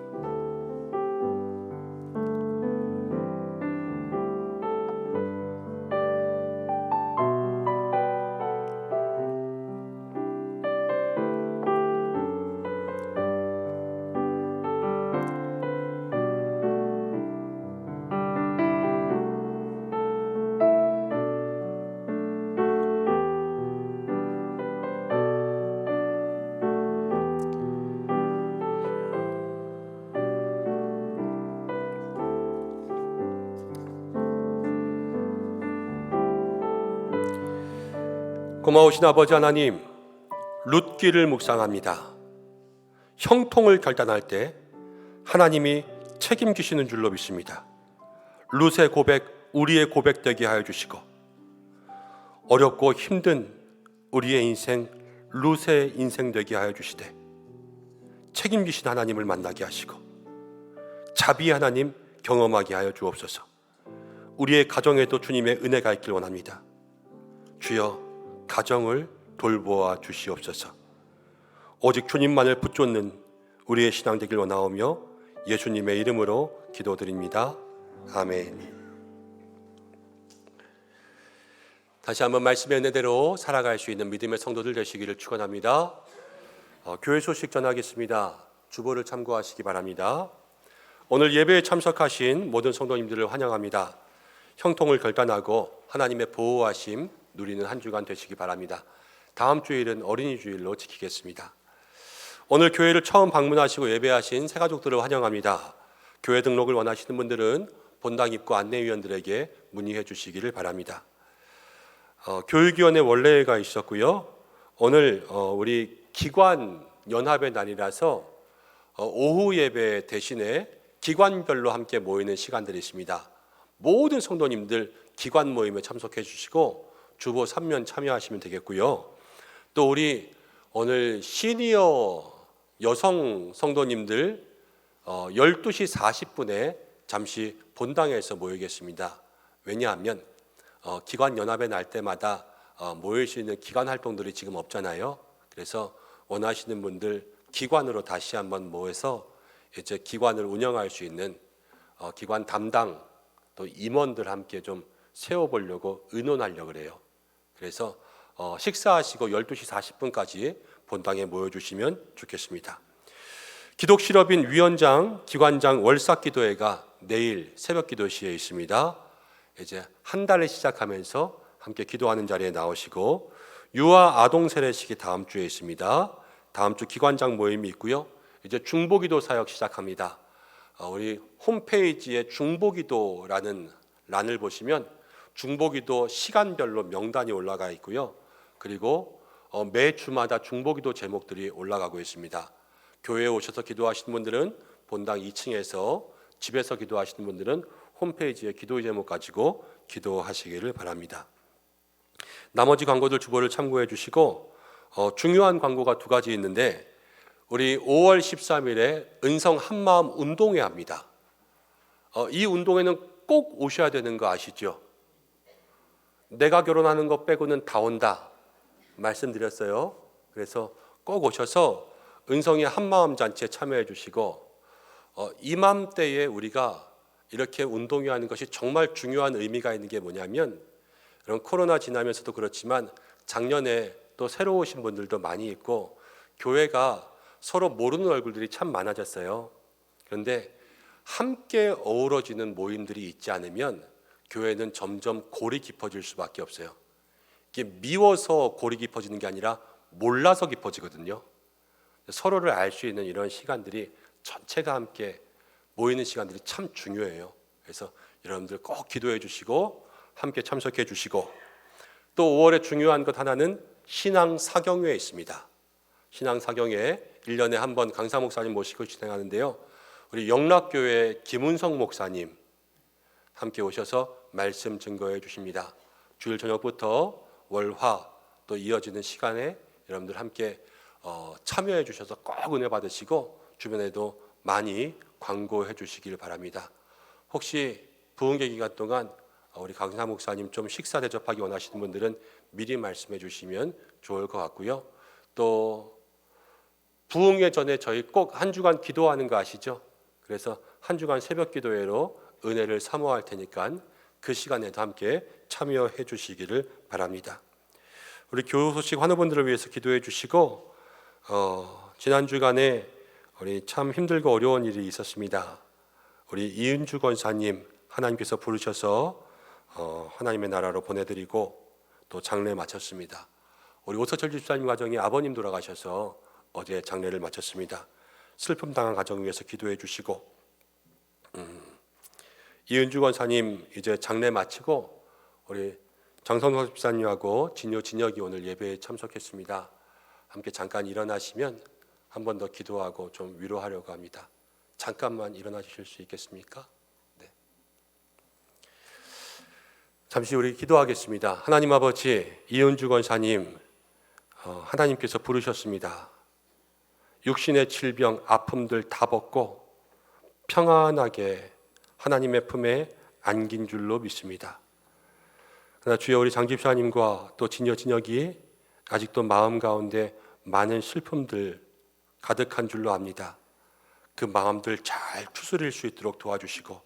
고마우신 아버지 하나님, 룻기를 묵상합니다. 형통을 결단할 때 하나님이 책임지시는 줄로 믿습니다. 룻의 고백, 우리의 고백 되게 하여 주시고, 어렵고 힘든 우리의 인생, 룻의 인생 되게 하여 주시되, 책임지신 하나님을 만나게 하시고 자비 하나님 경험하게 하여 주옵소서. 우리의 가정에도 주님의 은혜가 있길 원합니다. 주여, 가정을 돌보아 주시옵소서. 오직 주님만을 붙잡는 우리의 신앙 되길 원하오며 예수님의 이름으로 기도드립니다. 아멘. 다시 한번 말씀의 은혜대로 살아갈 수 있는 믿음의 성도들 되시기를 축원합니다. 교회 소식 전하겠습니다. 주보를 참고하시기 바랍니다. 오늘 예배에 참석하신 모든 성도님들을 환영합니다. 형통을 결단하고 하나님의 보호하심 누리는 한 주간 되시기 바랍니다. 다음 주일은 어린이 주일로 지키겠습니다. 오늘 교회를 처음 방문하시고 예배하신 새가족들을 환영합니다. 교회 등록을 원하시는 분들은 본당 입구 안내위원들에게 문의해 주시기를 바랍니다. 교육위원회 원래회가 있었고요. 오늘 우리 기관 연합의 날이라서 오후 예배 대신에 기관별로 함께 모이는 시간들이 있습니다. 모든 성도님들 기관 모임에 참석해 주시고 주보 3면 참여하시면 되겠고요. 또 우리 오늘 시니어 여성 성도님들 12시 40분에 잠시 본당에서 모이겠습니다. 왜냐하면 기관 연합의 날 때마다 모일 수 있는 기관 활동들이 지금 없잖아요. 그래서 원하시는 분들 기관으로 다시 한번 모여서 이제 기관을 운영할 수 있는 기관 담당 또 임원들 함께 좀 세워보려고 의논하려고 그래요. 그래서 식사하시고 12시 40분까지 본당에 모여주시면 좋겠습니다. 기독실업인 위원장, 기관장 월삭기도회가 내일 새벽기도 시에 있습니다. 이제 한 달을 시작하면서 함께 기도하는 자리에 나오시고, 유아 아동 세례식이 다음 주에 있습니다. 다음 주 기관장 모임이 있고요. 이제 중보기도 사역 시작합니다. 우리 홈페이지에 중보기도라는 란을 보시면 중보기도 시간별로 명단이 올라가 있고요. 그리고 매 주마다 중보기도 제목들이 올라가고 있습니다. 교회에 오셔서 기도하시는 분들은 본당 2층에서, 집에서 기도하시는 분들은 홈페이지에 기도 제목 가지고 기도하시기를 바랍니다. 나머지 광고들 주보를 참고해 주시고, 중요한 광고가 두 가지 있는데, 우리 5월 13일에 은성 한마음 운동회 합니다. 이 운동회는 꼭 오셔야 되는 거 아시죠? 내가 결혼하는 것 빼고는 다 온다 말씀드렸어요. 그래서 꼭 오셔서 은성의 한마음 잔치에 참여해 주시고, 이맘때에 우리가 이렇게 운동회 하는 것이 정말 중요한 의미가 있는 게 뭐냐면, 이런 코로나 지나면서도 그렇지만 작년에 또 새로 오신 분들도 많이 있고 교회가 서로 모르는 얼굴들이 참 많아졌어요. 그런데 함께 어우러지는 모임들이 있지 않으면 교회는 점점 골이 깊어질 수밖에 없어요. 이게 미워서 골이 깊어지는 게 아니라 몰라서 깊어지거든요. 서로를 알 수 있는 이런 시간들이, 전체가 함께 모이는 시간들이 참 중요해요. 그래서 여러분들 꼭 기도해 주시고 함께 참석해 주시고, 또 5월에 중요한 것 하나는 신앙 사경회에 있습니다. 신앙 사경회 1년에 한 번 강사 목사님 모시고 진행하는데요. 우리 영락교회 김은성 목사님 함께 오셔서 말씀 증거해 주십니다. 주일 저녁부터 월화 또 이어지는 시간에 여러분들 함께 참여해 주셔서 꼭 은혜 받으시고 주변에도 많이 광고해 주시길 바랍니다. 혹시 부흥회 기간 동안 우리 강사 목사님 좀 식사 대접하기 원하시는 분들은 미리 말씀해 주시면 좋을 것 같고요. 또 부흥회 전에 저희 꼭 한 주간 기도하는 거 아시죠? 그래서 한 주간 새벽 기도회로 은혜를 사모할 테니까 그 시간에도 함께 참여해 주시기를 바랍니다. 우리 교우 소식 환우분들을 위해서 기도해 주시고, 지난 주간에 우리 참 힘들고 어려운 일이 있었습니다. 우리 이은주 권사님 하나님께서 부르셔서 하나님의 나라로 보내드리고 또 장례 마쳤습니다. 우리 오서철 집사님 가정이 아버님 돌아가셔서 어제 장례를 마쳤습니다. 슬픔 당한 가정 위해서 기도해 주시고, 이은주 권사님 이제 장례 마치고 우리 장선호 집사님하고 진혁이 오늘 예배에 참석했습니다. 함께 잠깐 일어나시면 한 번 더 기도하고 좀 위로하려고 합니다. 잠깐만 일어나 주실 수 있겠습니까? 네. 잠시 우리 기도하겠습니다. 하나님 아버지, 이은주 권사님 하나님께서 부르셨습니다. 육신의 질병, 아픔들 다 벗고 평안하게 하나님의 품에 안긴 줄로 믿습니다. 그러나 주여, 우리 장 집사님과 또 진혁이 아직도 마음 가운데 많은 슬픔들 가득한 줄로 압니다. 그 마음들 잘 추스릴 수 있도록 도와주시고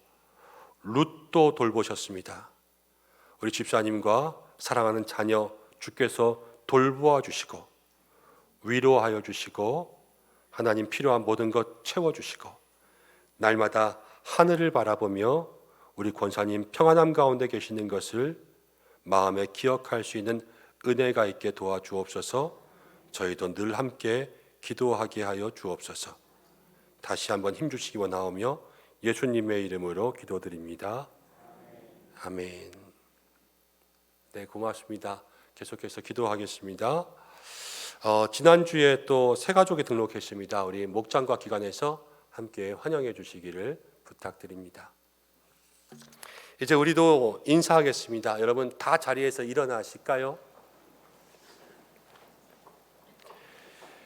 룻도 돌보셨습니다. 우리 집사님과 사랑하는 자녀 주께서 돌보아 주시고 위로하여 주시고 하나님 필요한 모든 것 채워주시고 날마다 하늘을 바라보며 우리 권사님 평안함 가운데 계시는 것을 마음에 기억할 수 있는 은혜가 있게 도와주옵소서. 저희도 늘 함께 기도하게 하여 주옵소서. 다시 한번 힘주시기 원하오며 예수님의 이름으로 기도드립니다. 아멘. 네, 고맙습니다. 계속해서 기도하겠습니다. 지난주에 또 새 가족이 등록했습니다. 우리 목장과 기관에서 함께 환영해 주시기를 부탁드립니다. 이제 우리도 인사하겠습니다. 여러분 다 자리에서 일어나실까요?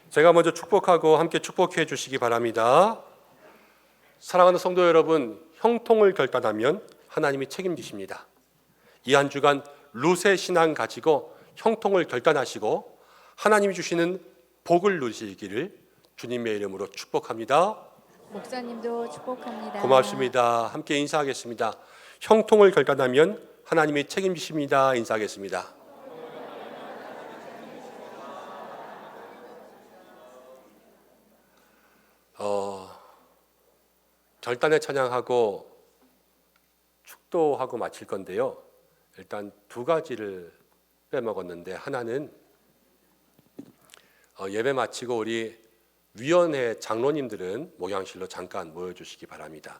제가 먼저 축복하고 함께 축복해 주시기 바랍니다. 사랑하는 성도 여러분, 형통을 결단하면 하나님이 책임지십니다. 이 한 주간 룻의 신앙 가지고 형통을 결단하시고 하나님이 주시는 복을 누리시기를 주님의 이름으로 축복합니다. 목사님도 축복합니다. 고맙습니다. 함께 인사하겠습니다. 형통을 결단하면 하나님이 책임지십니다. 인사하겠습니다. 결단의 찬양하고 축도하고 마칠 건데요. 일단 두 가지를 빼먹었는데, 하나는 예배 마치고 우리 위원회 장로님들은 목양실로 잠깐 모여주시기 바랍니다.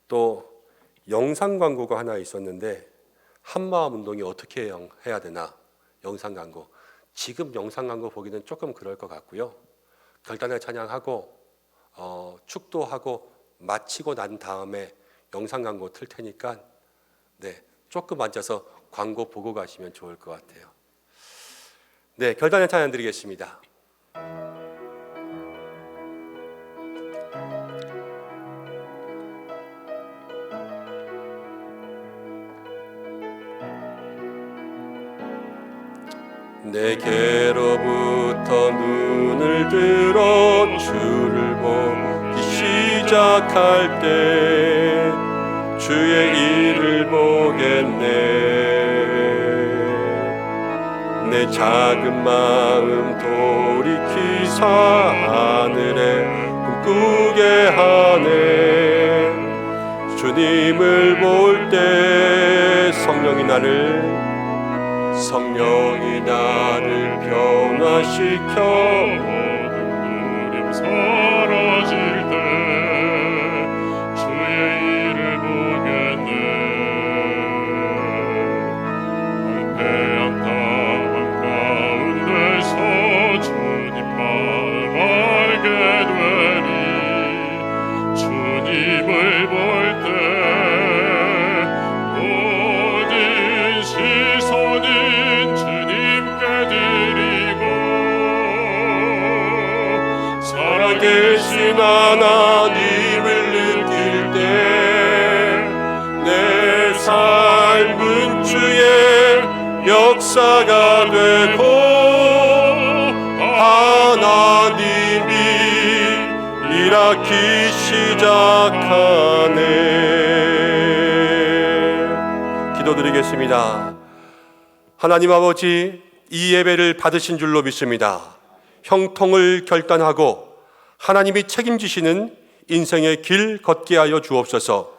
또 영상 광고가 하나 있었는데 한마음 운동이 어떻게 해야 되나, 영상 광고. 지금 영상 광고 보기는 조금 그럴 것 같고요. 결단의 찬양하고 축도하고 마치고 난 다음에 영상 광고 틀 테니까 조금 앉아서 광고 보고 가시면 좋을 것 같아요. 네, 결단의 찬양 드리겠습니다. 내게로부터 눈을 들어 주를 보기 시작할 때 주의 일을 보겠네. 내 작은 마음 돌이키사 하늘에 꿈꾸게 하네. 주님을 볼 때 성령이 나를 변화시켜 모든 두려움 사라질 때 주의 일을 보겠네. 황폐한 땅 한가운데서 주님 마음 알게 되리. 주님을 볼 때 모든 시선이 주님께 드리고 살아계신 하나님을 느낄 때 내 삶은 주의 역사가 되고 하나님이 일하기 시작하네. 기도드리겠습니다. 하나님 아버지, 이 예배를 받으신 줄로 믿습니다. 형통을 결단하고 하나님이 책임지시는 인생의 길 걷게 하여 주옵소서.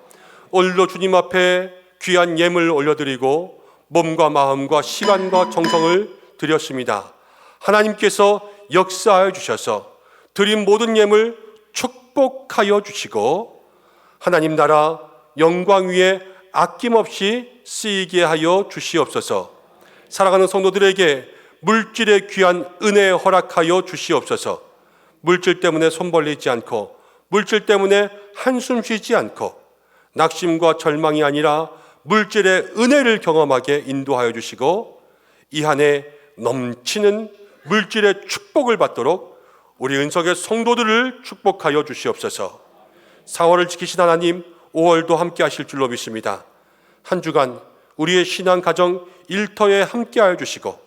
오늘도 주님 앞에 귀한 예물 올려드리고 몸과 마음과 시간과 정성을 드렸습니다. 하나님께서 역사하여 주셔서 드린 모든 예물 축복하여 주시고 하나님 나라 영광 위에 아낌없이 쓰이게 하여 주시옵소서. 살아가는 성도들에게 물질의 귀한 은혜 허락하여 주시옵소서. 물질 때문에 손 벌리지 않고, 물질 때문에 한숨 쉬지 않고, 낙심과 절망이 아니라 물질의 은혜를 경험하게 인도하여 주시고, 이 한 해 넘치는 물질의 축복을 받도록 우리 은석의 성도들을 축복하여 주시옵소서. 4월을 지키신 하나님, 5월도 함께 하실 줄로 믿습니다. 한 주간 우리의 신앙 가정 일터에 함께 하여 주시고,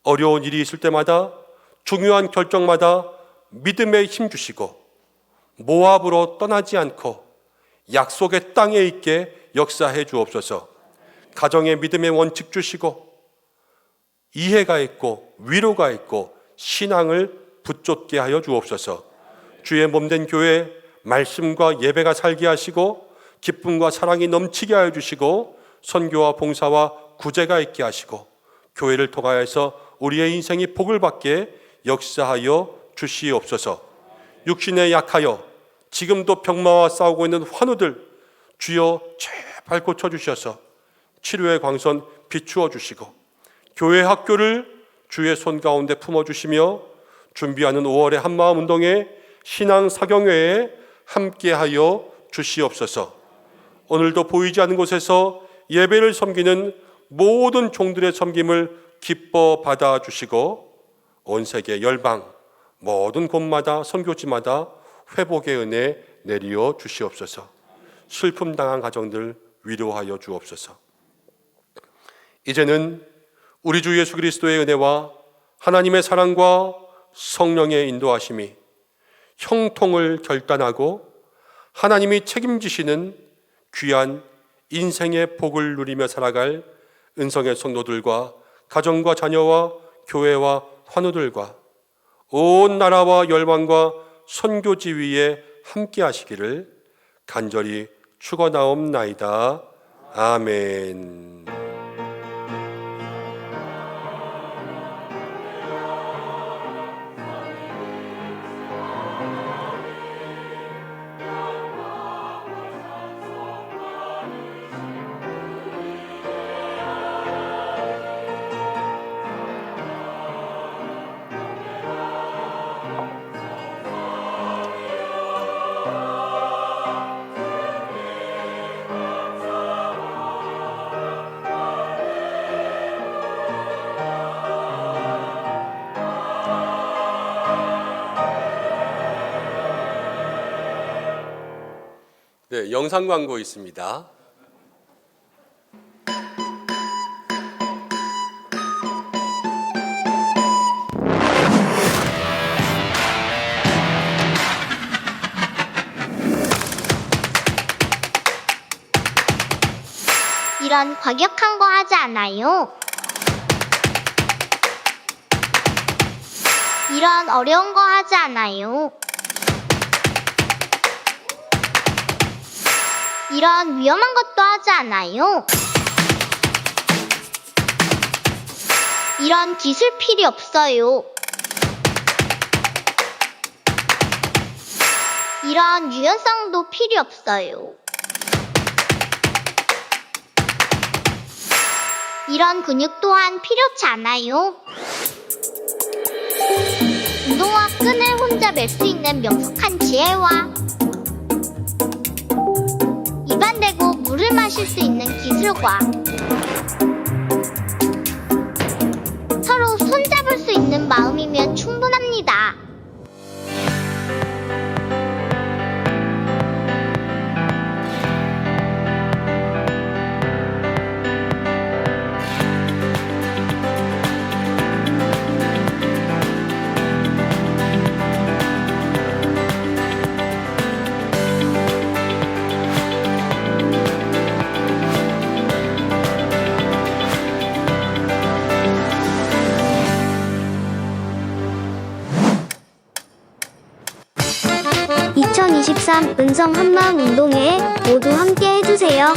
어려운 일이 있을 때마다, 중요한 결정마다 믿음에 힘 주시고, 모압으로 떠나지 않고 약속의 땅에 있게 역사해 주옵소서. 가정의 믿음의 원칙 주시고, 이해가 있고 위로가 있고 신앙을 붙잡게 하여 주옵소서. 주의 몸된 교회 말씀과 예배가 살게 하시고, 기쁨과 사랑이 넘치게 하여 주시고, 선교와 봉사와 구제가 있게 하시고, 교회를 통하여서 우리의 인생이 복을 받게 역사하여 주시옵소서. 육신에 약하여 지금도 병마와 싸우고 있는 환우들, 주여 제발 고쳐주셔서 치료의 광선 비추어 주시고, 교회 학교를 주의 손 가운데 품어주시며, 준비하는 5월의 한마음 운동에 신앙 사경회에 함께하여 주시옵소서. 오늘도 보이지 않는 곳에서 예배를 섬기는 모든 종들의 섬김을 기뻐 받아주시고, 온 세계 열방 모든 곳마다 선교지마다 회복의 은혜 내리어 주시옵소서. 슬픔 당한 가정들 위로하여 주옵소서. 이제는 우리 주 예수 그리스도의 은혜와 하나님의 사랑과 성령의 인도하심이 형통을 결단하고 하나님이 책임지시는 귀한 인생의 복을 누리며 살아갈 은성의 성도들과 가정과 자녀와 교회와 환우들과 온 나라와 열방과 선교지 위에 함께 하시기를 간절히 축원하옵나이다. 아멘. 네, 영상 광고 있습니다. 이런 과격한 거 하지 않아요. 이런 어려운 거 하지 않아요. 이런 위험한 것도 하지 않아요. 이런 기술 필요 없어요. 이런 유연성도 필요 없어요. 이런 근육 또한 필요치 않아요. 운동화 끈을 혼자 맬 수 있는 명석한 지혜와 입안 대고 물을 마실 수 있는 기술과 서로 손잡을 수 있는 마음이면 충분합니다. (2023) 은성 한마음 운동회에 모두 함께 해주세요.